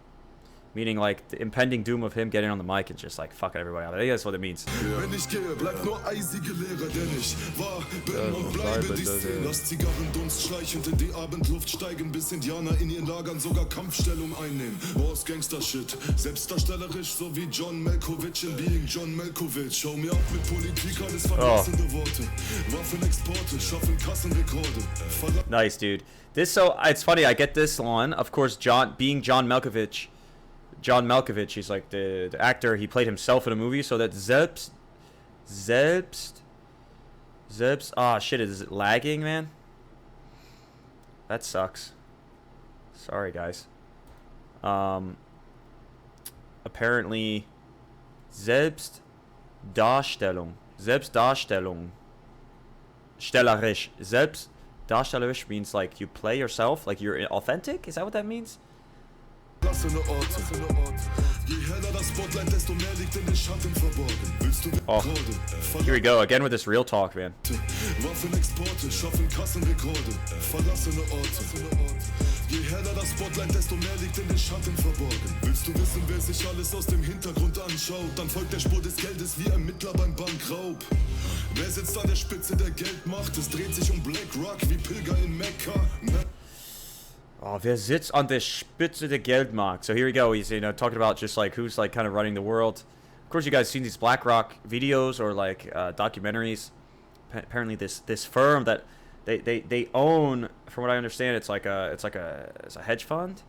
meaning like the impending doom of him getting on the mic and just like fucking everybody out. I think that's what it means. Wenn ich gehe, bleibt nur eisige Leere, denn ich war, bin und bleibe die Szene. Lass Zigarrendunst schleichend in die Abendluft steigen, bis Indianer in ihren Lagern sogar Kampfstellung einnehmen. Boss Gangster-Shit, selbstdarstellerisch, so wie John Malkovich in Being John Malkovich. Schau mir auf mit Politik, alles verletzende Worte. Waffenexporte, schaffen Kassenrekorde. Nice, dude. It's funny, I get this one. Of course, John Malkovich, he's like the actor. He played himself in a movie. So that Selbst. Ah, shit, is it lagging, man? That sucks. Sorry, guys. Apparently, Selbstdarstellung. Stellerisch. Selbstdarstellerisch means like you play yourself, like you're authentic. Is that what that means? Oh, here we go again with this real talk, man. Waffenexporte schaffen Kassenrekorde. Verlassene Orte. Je heller das Spotlight, desto mehr liegt in den Schatten verborgen. Willst du wissen, wer sich alles aus dem Hintergrund anschaut? Dann folgt der Spur des Geldes wie Ermittler beim Bankraub. Wer sitzt an der Spitze der Geldmacht? Es dreht sich um BlackRock wie Pilger in Mekka. Oh, wer sitzt an der Spitze der Geldmarkt? So here we go. He's talking about just like who's like kind of running the world. Of course, you guys seen these BlackRock videos or like documentaries. Apparently, this firm that they own, from what I understand, it's a hedge fund.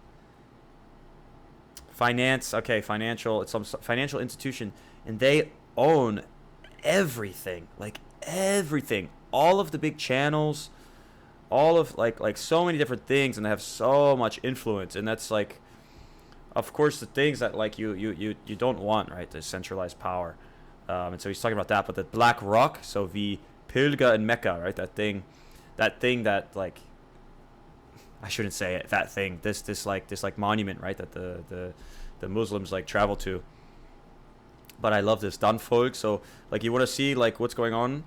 It's some financial institution, and they own everything, like everything, all of the big channels. All of like so many different things, and they have so much influence, and that's like, of course, the things that like you don't want, right? The centralized power, and so he's talking about that. But the BlackRock, so wie Pilger in Mecca, right? That thing that like, I shouldn't say it, that thing, this like monument, right, that the Muslims like travel to. But I love this Dan Volk. So like you want to see like what's going on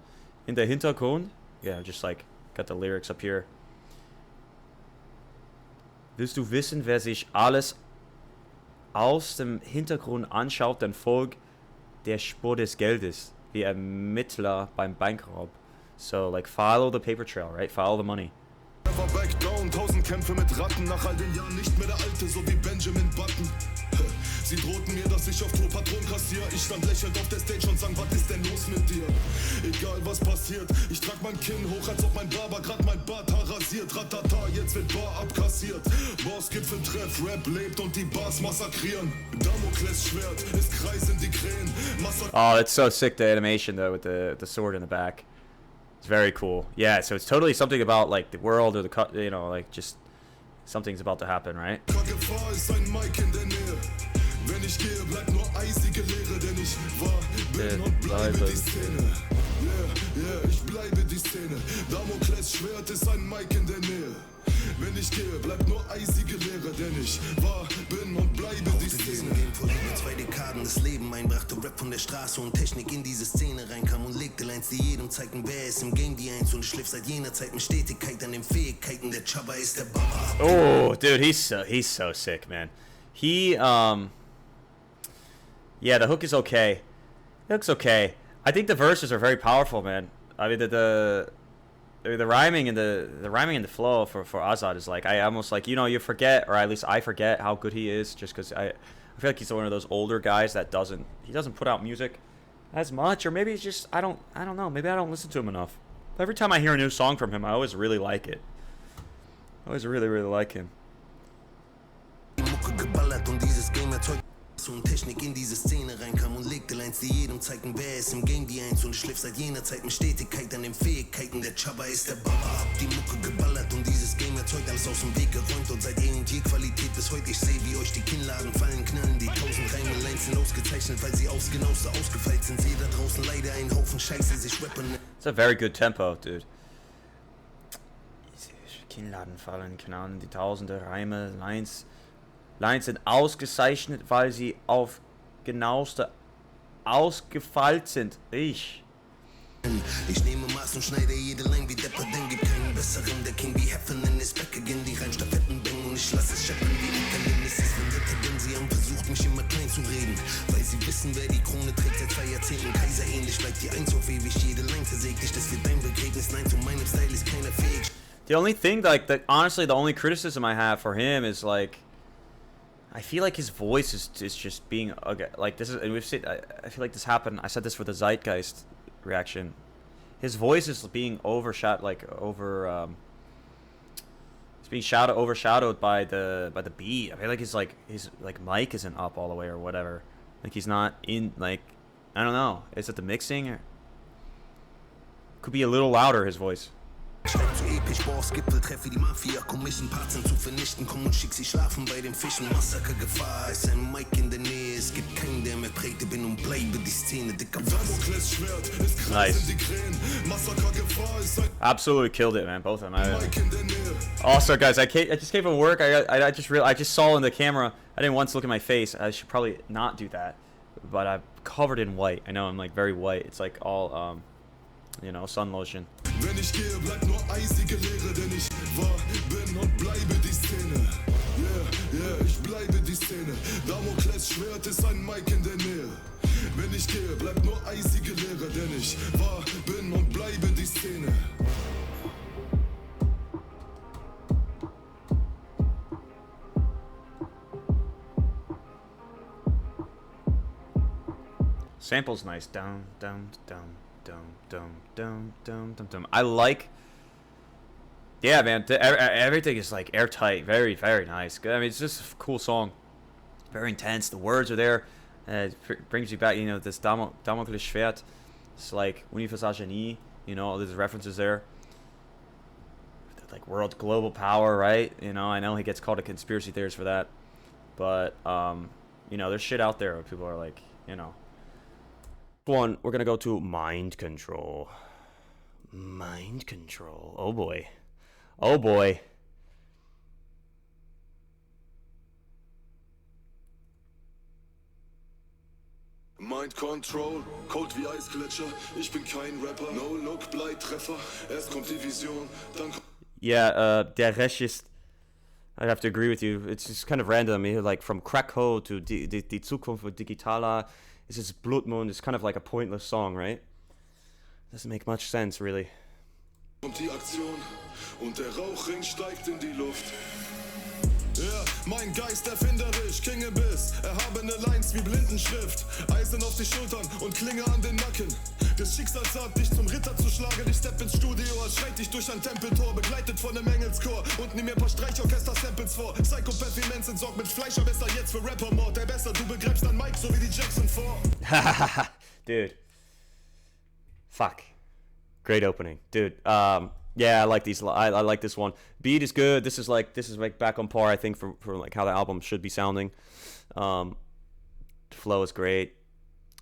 in the Hintergrund? Yeah, just like got the lyrics up here. Willst du wissen, wer sich alles aus dem Hintergrund anschaut, dann folg der Spur des Geldes, wie Ermittler beim Bankraub. So like follow the paper trail, right? Follow the money. Never back down, 1000 Kämpfe mit Ratten, nach all den Jahren nicht mehr der Alte, so wie Benjamin Button. Sie drohten mir, dass ich auf Tour Patron kassier. Ich stand lächelnd auf der Stage und sang, was ist denn los mit dir? Egal was passiert, ich trag mein Kinn hoch, als ob mein Barber grad mein Barthaar rasiert. Ratata, jetzt wird Bar abkassiert. Boss Gipfeltreff, Rap lebt und die Bars massakrieren. Damokles Schwert, es kreisen die Krähen. Oh, it's so sick, the animation though, with the sword in the back. It's very cool. Yeah, so it's totally something about like the world or the, you know, like just something's about to happen, right? Gefahr ist ein Mike in der Nähe. Wenn ich gehe, bleibt nur eisige Leere, denn ich war, bin und bleibe die Szene. Yeah, ich bleibe die Szene. Damokles Schwert ist ein Mike in der Nähe. Wenn ich gehe, bleibt nur eisige Leere, denn ich war, bin und bleibe die Szene. Vor über 2 Dekaden das Leben einbrachte, Rap von der Straße und Technik in diese Szene reinkam und legte Lines, die jedem zeigten, wer ist im Game die Eins und schliff seit jener Zeit mit Stetigkeit an den Fähigkeiten. Der Chaba ist der Baba. Oh, dude, he's so sick, man. He, yeah, the hook is okay. The hook's okay. I think the verses are very powerful, man. I mean, the rhyming and the flow for Azad is like, I almost like, you know, you forget, or at least I forget how good he is, just because I feel like he's one of those older guys that doesn't put out music as much, or maybe it's just I don't know, maybe I don't listen to him enough. But every time I hear a new song from him, I always really like it. I always really like him. Und Technik in diese Szene reinkam und legte Lines, die jedem zeigten, wer ist im Game die Eins und schliff seit jener Zeit mit Stetigkeit an den Fähigkeiten. Der Chaba ist der Baba. Hab die Mucke geballert und dieses Game erzeugt alles aus dem Weg geräumt und seit eh und je Qualität bis heute. Ich seh, wie euch die Kinnladen fallen, knallen die 1000 Reime. Lines sind ausgezeichnet, weil sie aufs Genaueste ausgefeilt sind. Seh da draußen leider einen Haufen Scheiße, sich rappen. It's a very good tempo, dude. Kinnladen fallen, knallen die tausende Reime, Lines sind ausgezeichnet, weil sie auf genaueste ausgefeilt sind. Ich nehme Maß und schneide jede Line wie Depper, denn gibt keinen besseren. Der King wie Happening ist back again. Die Reimstafetten bängen und ich lasse es scheppern wie Italien. Es ist Vendetta, denn sie haben versucht, mich immer klein zu reden. Weil sie wissen, wer die Krone trägt seit 2 Jahrzehnten. Kaiser ähnlich bleibt die Eins auf ewig. Jede Line versägt dich, das wird dein Begräbnis. Nein, zu meinem Style ist keiner fähig. The only thing, like, honestly, the only criticism I have for him is like, I feel like his voice is just being like this is, and we've seen. I feel like this happened. I said this for the Zeitgeist reaction. His voice is being overshadowed, it's being overshadowed by the beat. I feel like his mic isn't up all the way or whatever. Like he's not in, like, I don't know. Is it the mixing? Or could be a little louder, his voice. Schreib zu episch, Boss, Gipfeltreff wie die Mafia. Komm mich ein paar zu vernichten, komm und schick sie schlafen bei den Fischen. Massaker, Gefahr, ist ein Mike in der Nähe. Es gibt keinen, der mehr prägte, bin und bleibe die Szene, dicker Damokles Schwert, es kreisen die Krähen. Massaker, Gefahr, ist ein Absolutely killed it, man. Both of them. Mike in der Nähe. Also, guys, I just came from work. I just saw in the camera. I didn't once look at my face. I should probably not do that. But I'm covered in white. I know I'm like very white. It's like all you know, sun lotion. Wenn ich gehe, bleibt nur eisige Leere, denn ich war, bin und bleibe die Szene. Yeah, ich bleibe die Szene. Damokles Schwert ist ein Mike in der Nähe. Wenn ich gehe, bleibt nur eisige Leere, denn ich war, bin und bleibe die Szene. Sample's nice. Down. I like. Yeah, man. Everything is like airtight. Very, very nice. I mean, it's just a cool song. Very intense. The words are there. It brings you back. You know, this Damokles Schwert. It's like Universal, you know, all these references there. Like world global power, right? You know, I know he gets called a conspiracy theorist for that, but you know, there's shit out there where people are like, you know. One, we're gonna go to mind control. Mind control. Oh boy. Mind Control, Cold wie Eisgletscher. Ich bin kein Rapper, no look, Bleitreffer. Erst kommt die Vision, dann kommt... Yeah, der Rest ist... I'd have to agree with you. It's just kind of random. Like from Krakow to Die Zukunft von Digitaler. It's just Blutmond. It's kind of like a pointless song, right? Doesn't make much sense, really. Kommt die Aktion und der Rauchring steigt in die Luft. Ja, mein Geist erfinderisch, Kingebiss, erhabene Lines wie Blindenschrift, Eisen auf die Schultern und Klinge an den Nacken. Das Schicksal sagt, dich zum Ritter zu schlagen. Ich stepp ins Studio, als schreit dich durch ein Tempeltor, begleitet von einem Engelschor und nimm mir ein paar Streichorchester-Samples vor. Psychopath wie Mens entsorgt mit Fleischermesser jetzt für Rappermord. Der besser, du begreifst an Mike, so wie die Jackson 4. Dude. Fuck. Great opening. Dude, yeah, I like these. I like this one. Beat is good. This is like back on par, I think, for like how the album should be sounding. Flow is great.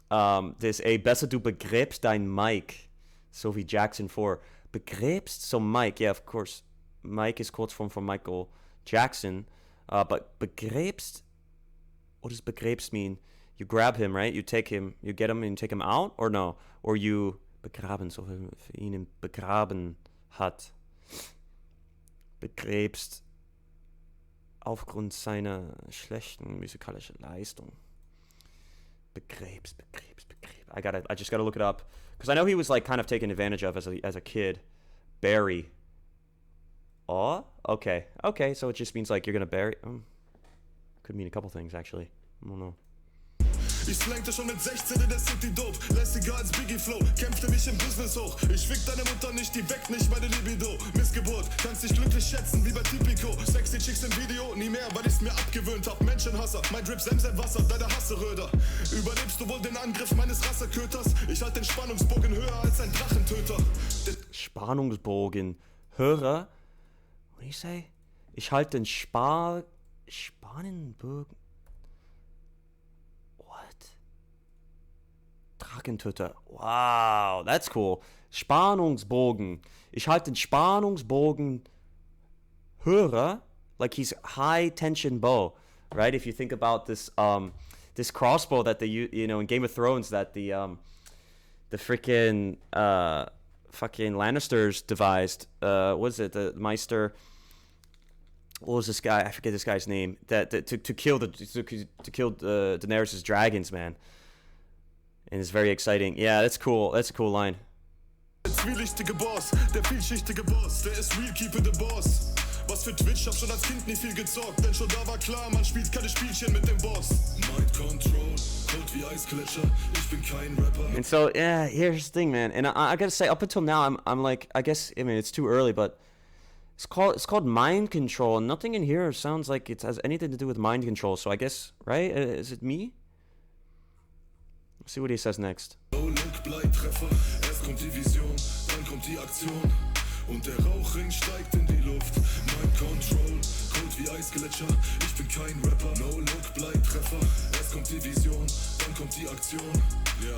There's a besser du begräbst dein Mike, so wie Jackson 4. Begräbst, so Mike, yeah, of course. Mike is Kurzform from Michael Jackson. But begräbst, what does begräbst mean? You grab him, right? You take him, you get him and take him out, or no? Or you begraben, so für ihn begraben hat. Begräbst aufgrund seiner schlechten musikalischen Leistung. Begräbst. I just gotta look it up, because I know he was like kind of taken advantage of as a kid. Bury. Oh, okay, so it just means like you're gonna bury. Could mean a couple things actually. I don't know. Ich slangte schon mit 16 in der City dope, lässiger als Biggie Flow, kämpfte mich im Business hoch. Ich fick deine Mutter nicht, die weckt nicht meine Libido. Missgeburt, kannst dich glücklich schätzen, wie bei Tipico. Sexy Chicks im Video, nie mehr, weil ich's mir abgewöhnt hab. Menschenhasser, mein Drip Wasser, deine Hasseröder. Überlebst du wohl den Angriff meines Rasseköters? Ich halt den Spannungsbogen höher als ein Drachentöter. Spannungsbogen höher? What do you say? Ich halt den Spannenbogen. Drachentöter. Wow, that's cool. Spannungsbogen. Ich halte den Spannungsbogen höher, like he's high tension bow, right? If you think about this this crossbow that they you know in Game of Thrones that the freaking fucking Lannisters devised. What is it? The Meister. What was this guy? I forget this guy's name. That to kill Daenerys' dragons, man. And it's very exciting. Yeah, that's cool. That's a cool line. Der zwielichtige Boss, der vielschichtige Boss, der ist real, keep it the boss. Was für Twitch, hab schon als Kind nie viel gezockt, denn schon da war klar, man spielt keine Spielchen mit dem Boss. Mind Control, cold wie Eisgletscher, ich bin kein Rapper. And so, yeah, here's the thing, man. And I gotta say, up until now, I'm like, I mean, it's too early, but it's called mind control. Nothing in here sounds like it has anything to do with mind control. So I guess, right? Is it me? Let's see what he says next. No look, Bleitreffer, erst kommt die Vision, dann kommt die Aktion und der Rauchring steigt in die Luft. Mind Control, cold wie Eisgletscher, ich bin kein Rapper. No look, Bleitreffer, erst kommt die Vision, dann kommt die Aktion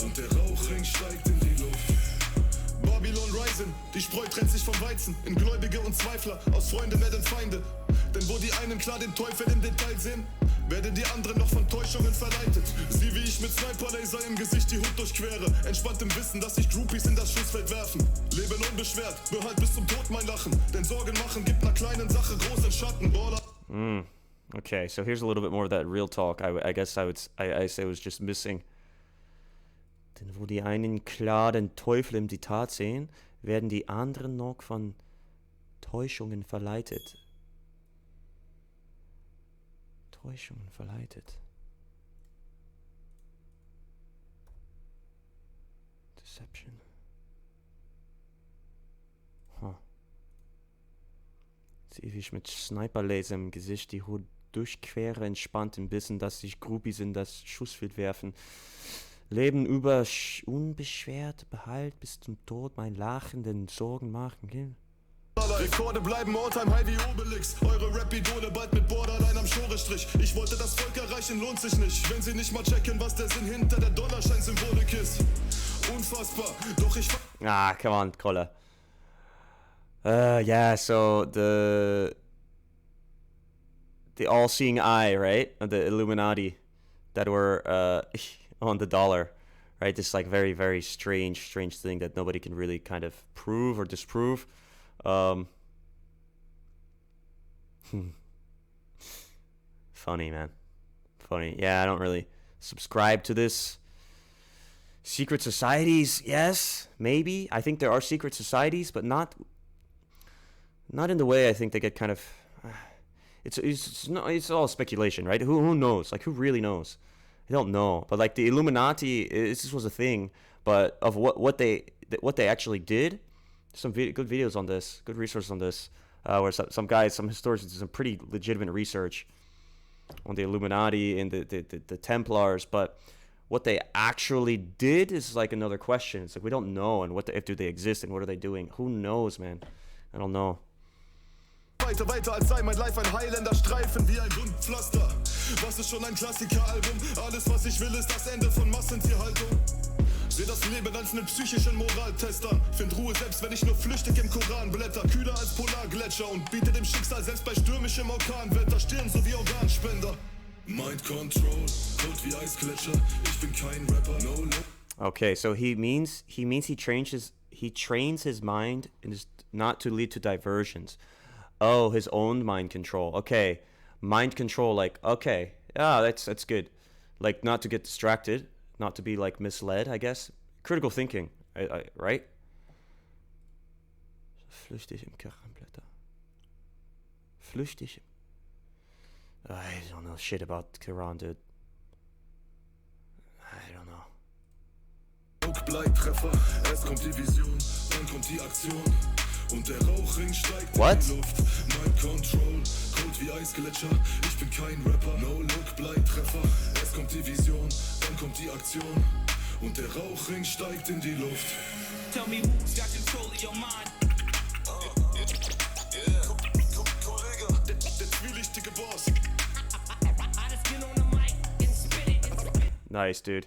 und der Rauchring steigt in die Luft. Babylon Rising, die Spreu trennt sich vom Weizen, in Gläubige und Zweifler, aus Freunden werden Feinde. Denn wo die einen klar den Teufel im Detail sehen, werden die anderen noch von Täuschungen verleitet. Sieh, wie ich mit Sniper-Laser im Gesicht die Hut durchquere. Entspannt im Wissen, dass sich Groupies in das Schussfeld werfen. Leben unbeschwert, behalt bis zum Tod mein Lachen. Denn Sorgen machen gibt einer kleinen Sache großen Schatten. Okay, so here's a little bit more of that real talk. I guess I say was just missing. Denn wo die einen klar den Teufel im Diktat sehen, werden die anderen noch von Täuschungen verleitet. Täuschungen verleitet. Deception. Sieh, wie ich mit Sniperlaser im Gesicht die Hut durchquere, entspannt im Wissen, dass sich Groupies in das Schussfeld werfen. Leben unbeschwert, behalt bis zum Tod mein Lachen, den Sorgen machen. Gell? Rekorde bleiben all-time high wie Obelix. Eure Rap-Idole bald mit Borderline am Schorestrich. Ich wollte das Volk erreichen, lohnt sich nicht, wenn sie nicht mal checken, was der Sinn hinter der Dollarschein-Symbolik ist. Unfassbar, doch ich... Come on, Kolle. Yeah, so the all-seeing eye, right? The Illuminati that were on the dollar, right? This like very, very strange thing that nobody can really kind of prove or disprove. Funny, man. Funny. Yeah, I don't really subscribe to this. Secret societies, yes, maybe. I think there are secret societies, but not in the way I think they get kind of. It's all speculation, right? Who knows? Like, who really knows? I don't know. But like the Illuminati, this was a thing. But of what they actually did, some good videos on this, good resources on this, where some guys, some historians did some pretty legitimate research on the Illuminati and the Templars. But what they actually did is like another question. It's like we don't know, and if do they exist and what are they doing? Who knows, man? I don't know. Weiter als sei mein Life ein Highlander Streifen wie ein Wundpflaster. Was ist schon ein Klassikeralbum? Alles was ich will ist das Ende von Massentierhaltung. Seh das Leben als einen psychischen Moraltest an. Find Ruhe selbst wenn ich nur flüchtig im Koran blätter. Kühler als Polargletscher und biete dem Schicksal selbst bei stürmischem Orkanwetter Stirn sowie Organspender. Mind control, cold wie Eisgletscher. Ich bin kein Rapper, no. Okay, so he means he trains his mind not to lead to diversions. Oh, his own mind control. Okay, mind control. Like, okay, yeah, that's good. Like, not to get distracted, not to be like misled. I guess critical thinking, right? Flüchtig im Koranblätter. Flüchtig. I don't know shit about the Quran, dude. I don't know. Treffer, erst kommt die Vision, dann kommt die Aktion. Und der Rauchring steigt What? in die Luft. Mind control, cold wie Eisgletscher. Ich bin kein Rapper, no look, Bleitreffer. Erst kommt die Vision, dann kommt die Aktion. Und der Rauchring steigt in die Luft. Tell me who's got control of your mind. Kollegah, der zwielichtige Boss. Nice, dude.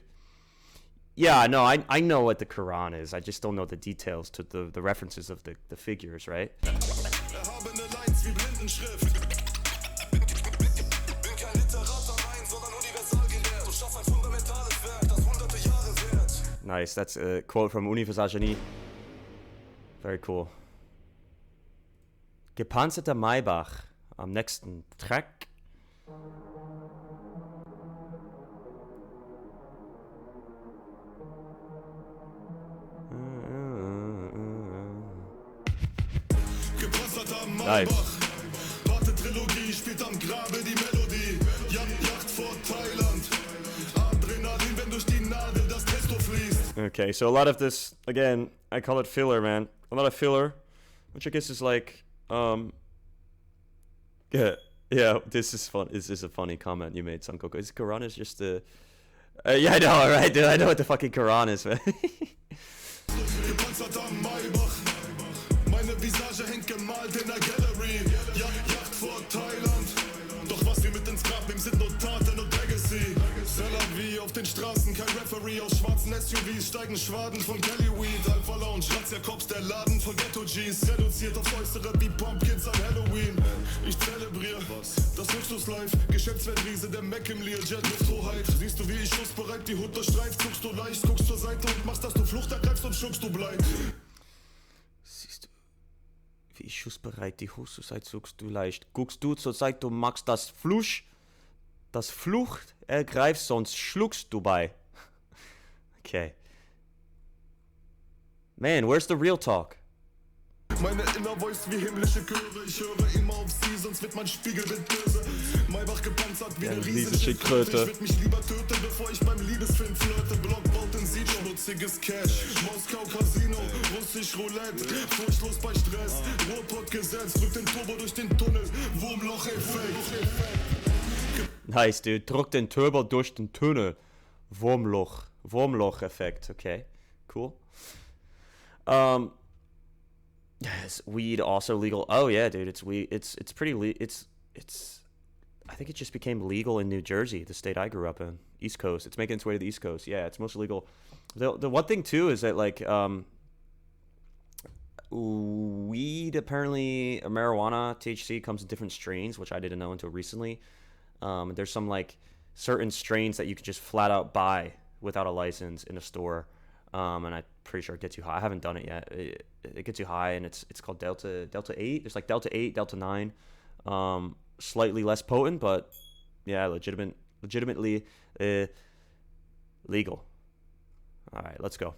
Yeah, no, I know what the Quran is. I just don't know the details to the references of the figures, right? Erhabene Lines wie Blindenschrift. Bin kein Literater, nein, sondern Universalgelehrt. Du schaffst ein fundamentales Werk, das hunderte Jahre währt. Nice, that's a quote from Universal Genie. Very cool. Gepanzerter Maybach am nächsten Track. Nice. Warte Trilogie spielt am Grabe die Melodie. Yacht vor Thailand. Adrenalin, wenn durch die Nadel das Testo fließt. Okay, so a lot of this, again, I call it filler, man. A lot of filler, which I guess is like, yeah, this is fun. This is a funny comment you made, Sankoko. Is Quran is just the, yeah, I know, right, dude. I know what the fucking Quran is, man. Meine Visage hängt gemalt in der Gallery. Yacht vor Thailand. Doch was wir mit ins Grab nehmen, sind nur Taten und Legacy. Seller wie auf den Straßen, kein Referee. Aus schwarzen SUVs steigen Schwaden von Kellyweed. Alpha Lounge, Razzia Cops, der Laden von Ghetto G's. Reduziert aufs Äußere wie Pumpkins an Halloween. Ich zelebriere das Luxus-Life. Geschäftsweltriese, der Mac im Learjet, Lufthoheit. Siehst du, wie ich schussbereit die Hut durchstreift. Zuckst du leicht, guckst zur Seite und machst, dass du Flucht ergreifst und schluckst du bleib. Siehst du, wie ich schussbereit die Hose seid, suchst du leicht. Guckst du zur Seite, du magst das Flucht ergreifst, sonst schluckst du bei. Okay. Man, where's the real talk? Meine Inner Voice wie himmlische Chöre. Ich höre immer auf sie, sonst wird mein Spiegelbild böse. Maybach gepanzert wie eine Riesenschildkröte. Ich würd mich lieber töten, bevor ich beim Liebesfilm flirte. Block baut in Sido, schmutziges Cash. Moskau Casino, russisch Roulette. Furchtlos bei Stress, Ruhrpott-Gesetz. Drück den Turbo durch den Tunnel, Wurmloch-Effekt. Nice, dude. Drück den Turbo durch den Tunnel. Wurmloch-Effekt. Okay, cool. Is weed also legal? Oh yeah, dude, it's weed. It's pretty it's I think it just became legal in New Jersey, the state I grew up in, East Coast. It's making its way to the East Coast. Yeah, it's mostly legal. The one thing too is that like weed apparently marijuana THC comes in different strains, which I didn't know until recently. There's some like certain strains that you can just flat out buy without a license in a store, and I'm pretty sure it gets you high. I haven't done it yet. It gets you high, and it's called Delta 8. There's like Delta 8, Delta 9, slightly less potent, but yeah, legitimately legal. All right, let's go.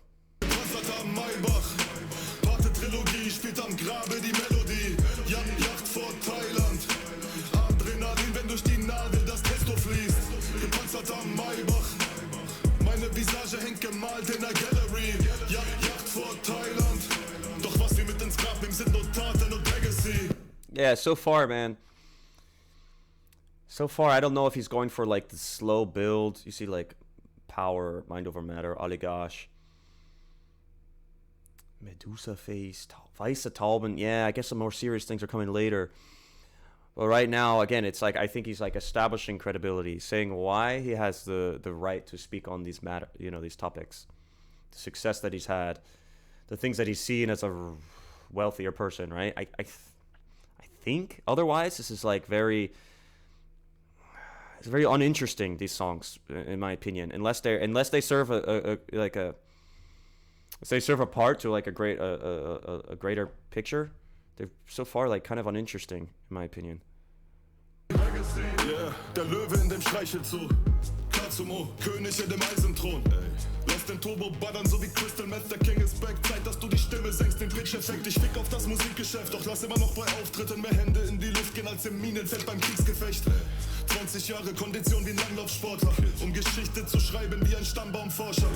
Trilogie spielt am Grabe die Melodie. Jagd vor Thailand. Adrenalin, wenn durch die Nadel das Testo fließt. Gepanzert am Maybach. Meine Visage hängt gemalt in der Gallery. Jagd vor Thailand. Doch was wir mit ins Grab nehmen, sind nur Taten und Legacy. Yeah, so far, man. So far, I don't know if he's going for like the slow build. You see, like power, mind over matter, Oligarch. Medusa face, Weiße Tauben. Yeah, I guess some more serious things are coming later. But right now, again, it's like I think he's like establishing credibility, saying why he has the right to speak on these these topics, the success that he's had, the things that he's seen as a wealthier person, right? I think otherwise this is like it's very uninteresting, these songs, in my opinion, unless they serve if they serve a part to like a greater picture. They're so far like kind of uninteresting, in my opinion. Yeah, der Löwe in dem Streichelzoo. Katsumo, König in dem Eisenthron. Lass den Turbo ballern, so wie Crystal Meth, der King ist back. Zeit, dass du die Stimme senkst, den Glitch-Effekt. Ich fick auf das Musikgeschäft, doch lass immer noch bei Auftritten mehr Hände in die Luft gehen als im Minenfeld beim Kriegsgefecht. 20 Jahre Kondition wie ein Langlaufsportler, um Geschichte zu schreiben wie ein Stammbaumforscher.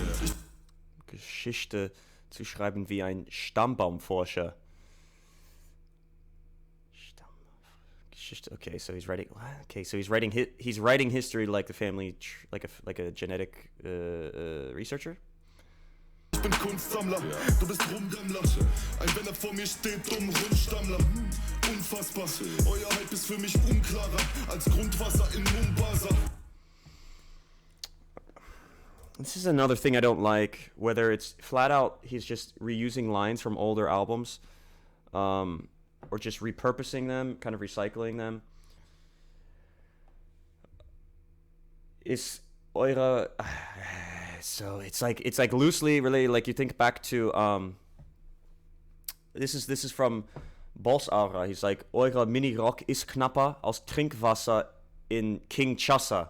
Geschichte zu schreiben wie ein Stammbaumforscher. Okay, so he's writing. Okay, so he's writing history like the family, like a genetic researcher. Ich bin Kunstsammler, du bist Rumgammler. Ein Wenn vor mir steht, dumm Rundstammler. Unfassbar, euer Hype ist für mich unklarer als Grundwasser in Mombasa. This is another thing I don't like, whether it's flat out he's just reusing lines from older albums, or just repurposing them, kind of recycling them. Is eure so it's like loosely related, like you think back to this is from Boss Aura. He's like, eure Mini-Rock ist knapper als Trinkwasser in Kinshasa.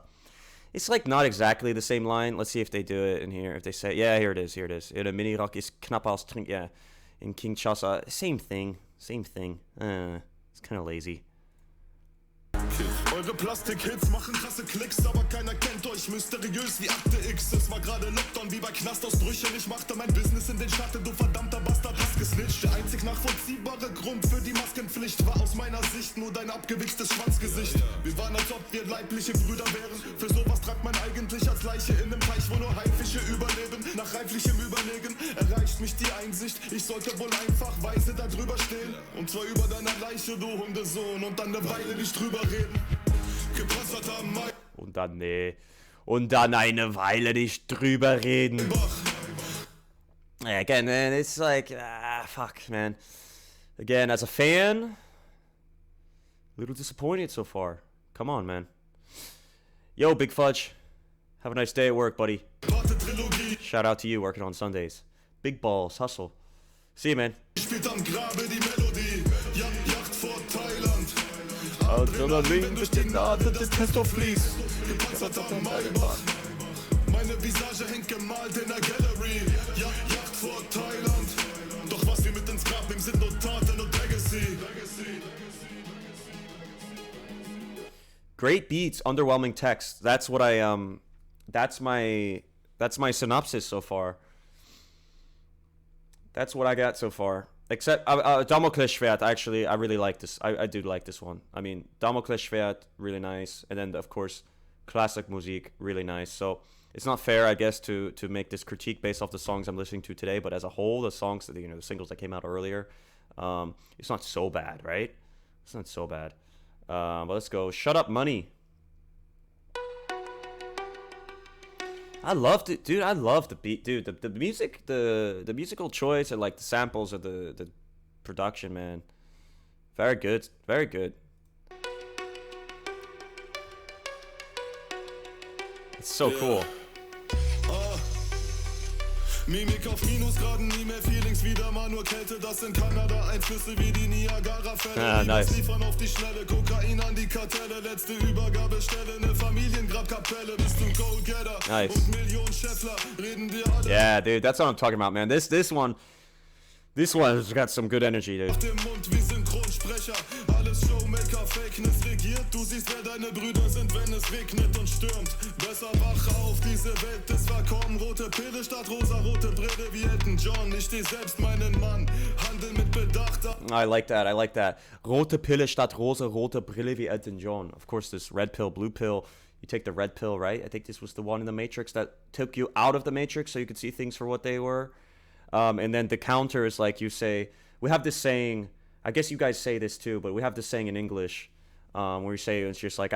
It's like not exactly the same line. Let's see if they do it in here. If they say, yeah, here it is. Eure Mini-Rock ist knapper als yeah, in Kinshasa. Same thing. It's kind of lazy. Eure Plastik-Hits machen krasse Klicks, aber keiner kennt euch, mysteriös wie Akte X. Es war gerade Lockdown wie bei Knastausbrüchen. Ich machte mein Business in den Schatten, du verdammter Bastard hast gesnitcht. Der einzig nachvollziehbare Grund für die Maskenpflicht war aus meiner Sicht nur dein abgewichstes Schwanzgesicht. Wir waren, als ob wir leibliche Brüder wären. Für sowas tragt man eigentlich als Leiche in einem Teich, wo nur Haifische überleben. Nach reiflichem Überlegen erreicht mich die Einsicht, ich sollte wohl einfach weise da drüber stehen. Und zwar über deiner Leiche, du Hundesohn, und dann eine Weile nicht drüber reden. Und dann eine Weile nicht drüber reden. Again, man, it's like, fuck, man. Again, as a fan, a little disappointed so far. Come on, man. Yo, Big Fudge. Have a nice day at work, buddy. Shout out to you working on Sundays. Big balls, hustle. See you, man. Adrenalin durch die Nadel des Testo fließt. Gepanzert am Maybach. Meine Visage hängt gemalt in der Gallery. Jagd vor Thailand. Doch was wir mit ins Grab nehmen, sind nur Taten und Legacy. Great beats, underwhelming text. That's what I that's my synopsis so far. That's what I got so far. Except Damoklesschwert, actually, I really like this. I do like this one. I mean, Damoklesschwert, really nice. And then, of course, classic Musik, really nice. So it's not fair, I guess, to make this critique based off the songs I'm listening to today. But as a whole, the songs, the singles that came out earlier, it's not so bad, right? It's not so bad. But let's go. Shut Up Money. I loved it, dude. I love the beat, dude. The music, the musical choice, and like the samples of the production, man. Very good, very good. It's so cool. Mimik auf Minusgraden, nie mehr Feelings, wieder mal nur Kälte. Das in Kanada, Einflüsse wie die Niagara-Fälle. Nice. Liefern auf die Schnelle, Kokain an die Kartelle. Letzte Übergabestelle, ne Familiengrabkapelle. Bis zum Kollegah. Nice. Und Millionen Scheffler, reden wir alle. Yeah, dude, that's what I'm talking about, man. This one's got some good energy, dude. Auf dem Mund wie Synchronsprecher, alles Showmaker, Fakeness regiert. Du siehst, wer deine Brüder sind, wenn es regnet und stürmt. Besser wach auf, diese Welt ist verkommen. Rote Pille statt rosa-rote Brille wie Elton John. Ich steh selbst meinen Mann, handel mit Bedacht. I like that. Rote Pille statt rosa-rote Brille wie Elton John. Of course, this red pill, blue pill. You take the red pill, right? I think this was the one in the Matrix that took you out of the Matrix so you could see things for what they were. And then the counter is like you say, we have this saying, I guess you guys say this too, but we have this saying in English where you say it's just like,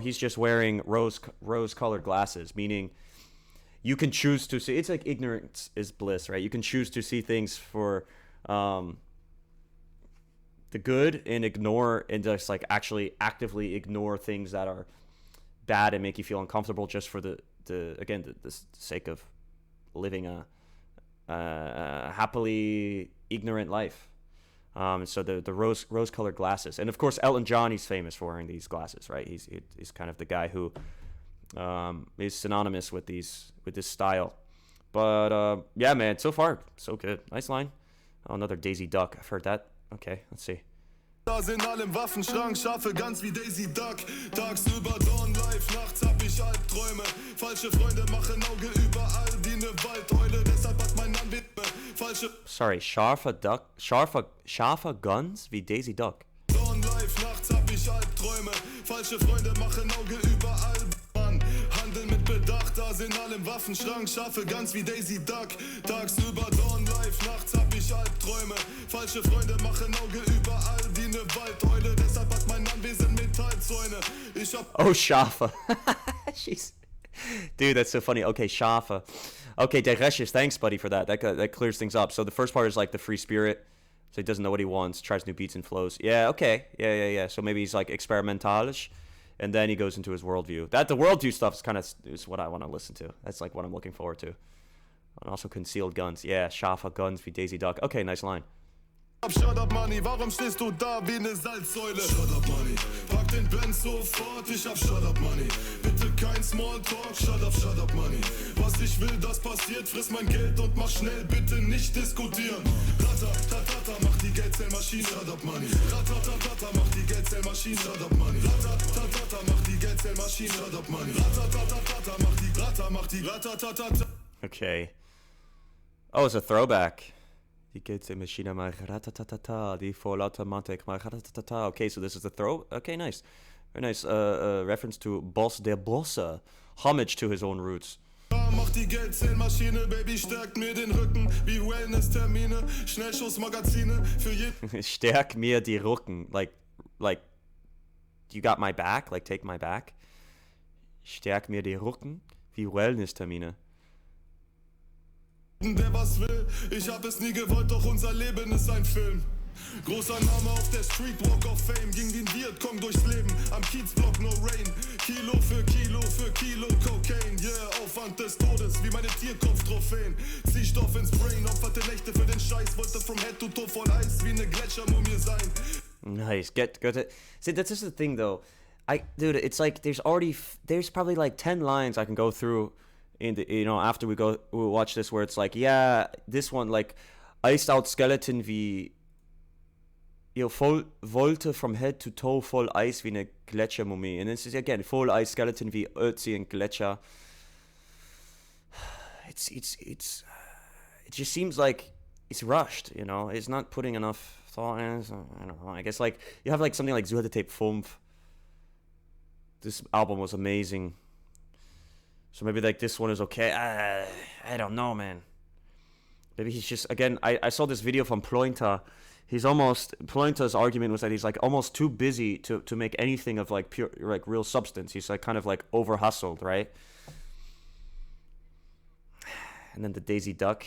he's just wearing rose-colored glasses, meaning you can choose to see, it's like ignorance is bliss, right? You can choose to see things for the good and ignore, and just like actually actively ignore things that are bad and make you feel uncomfortable just for the sake of living a happily ignorant life. So the rose-colored glasses, and of course Elton John, he's famous for wearing these glasses, right? He's kind of the guy who is synonymous with this style. But yeah, man, so far so good. Nice line. Oh, another Daisy Duck. I've heard that. Okay, let's see. Arsenal im Waffenschrank, scharfe Guns wie Daisy Duck. Tagsüber Dawn Life, nachts hab ich Albträume. Falsche Freunde machen Auge überall wie ne Waldeule. Deshalb hat mein Name falsche. Sorry, scharfe Guns wie Daisy Duck. Dawn Life, nachts hab ich Albträume. Falsche Freunde machen Auge überall. Mann, handeln mit Bedacht. Arsenal im Waffenschrank, scharfe Guns wie Daisy Duck. Tagsüber Dawn Life, nachts hab ich Albträume. Falsche Freunde machen Auge überall wie ne Waldeule. Deshalb hat mein Anwesen Metallzäune. Ich hab. Oh, Schafe. Jeez. Dude, that's so funny. Okay, Schafe. Okay, Dereshis, thanks, buddy, for that. That clears things up. So the first part is like the free spirit. So he doesn't know what he wants, tries new beats and flows. Yeah, okay. Yeah. So maybe he's like experimentalish. And then he goes into his worldview. The worldview stuff is what I want to listen to. That's like what I'm looking forward to. And also concealed guns. Yeah, Schafe Guns wie Daisy Duck. Okay, nice line. Shut up, Money, warum stehst du da wie ne Salzsäule? Shut up, Money, pack den Benz sofort, ich hab Shut up, Money. Bitte kein Smalltalk, shut up, Money. Was ich will, das passiert, friss mein Geld und mach schnell, bitte nicht diskutieren. Ratatatata, mach die Geldzählmaschine, shut up, Money. Ratatatata, mach die Geldzählmaschine, shut up, Money. Ratatatata, mach die Geldzählmaschine, shut up, Money. Ratatatata, mach die Ratatatata. Okay. Oh, it's a throwback. Die Geldzählmaschine mal ratatatata, die Vollautomatik mal ratatatata. Okay, so this is the throw. Okay, nice. Very nice reference to Boss der Bosse. Homage to his own roots. Mach die Geldzählmaschine, Baby, stärkt mir den Rücken wie Wellness-Termine, Schnellschussmagazine für jeden. Stärk mir die Rücken. Like, you got my back? Like, take my back? Stärk mir die Rücken wie Wellness-Termine. Der was will, ich hab es nie gewollt, doch unser Leben ist ein Film. Großer Name auf der Street, Walk of Fame, ging wie ein Vietcong durchs Leben, am Kiezblock no rain, Kilo für Kilo, Cocaine, yeah, Aufwand des Todes, wie meine Tierkopf-Trophäen, zieh Stoff ins Brain, opferte Nächte für den Scheiß, wollte from head to toe voll Eis, wie ne Gletschermumie sein. Nice, get it. See, that's just the thing though, dude, it's like, there's probably like 10 lines I can go through in the, after we watch this, where it's like, yeah, this one, like, iced out skeleton wie, wollte from head to toe voll Eis wie eine Gletschermumie. And this is again voll Eis skeleton wie Ötzi and Gletscher. It just seems like it's rushed, It's not putting enough thought in it. So, I don't know. I guess like you have like something like Zuhade Tape 5. This album was amazing. So maybe like this one is okay. I don't know, man. Maybe he's just, again, I saw this video from Plointa. Plointa's argument was that he's like almost too busy to make anything of like pure, like real substance. He's like kind of like over hustled, right? And then the Daisy Duck.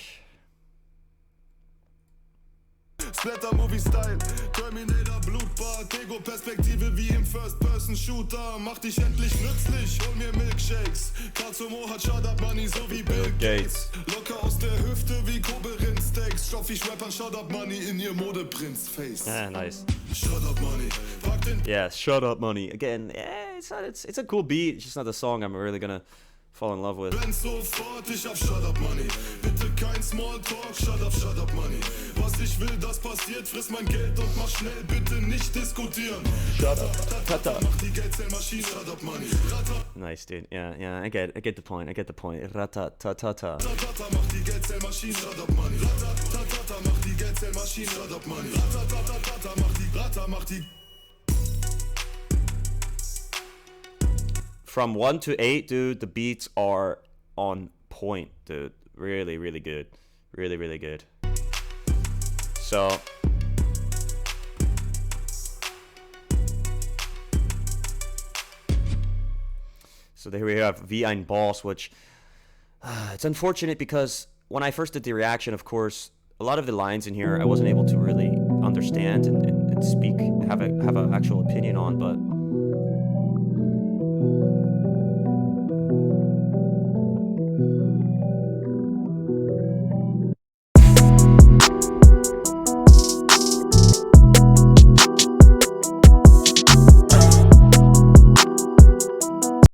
Splatter-Movie-Style, Terminator, Blutbad, Ego-Perspektive wie im First-Person-Shooter. Mach dich endlich nützlich, hol mir Milkshakes. Katsumo hat Shut-Up-Money, so wie Bill Gates. Locker aus der Hüfte wie Kobe-Rind-Steaks. Stoff wie Rappern Shut-Up-Money in ihr Modeprinz-Face. Ah, nice. Shut-Up-Money, pack den... Yeah, Shut Up Money. Again, it's a cool beat. It's just not the song I'm really gonna fall in love with. Ben sofort, ich hab Shut Up Money. Bitte kein Smalltalk, Shut Up Money. Was ich will, das passiert, friss mein Geld und mach schnell, bitte nicht diskutieren. Shut up, Tata. Mach die Geldzählmaschine, Shut Up Money. Nice, dude. Yeah, I get the point. Rata-ta-ta-ta. Ratata, mach die Geldzählmaschine, Shut Up Money. Ratata, mach die Geldzählmaschine, Shut Up Money. Ratata, mach die... From 1 to 8, dude, the beats are on point, dude. Really, really good. Really, really good. So there we have Wie ein Boss, which it's unfortunate because when I first did the reaction, of course, a lot of the lines in here I wasn't able to really understand and speak, have an actual opinion on, but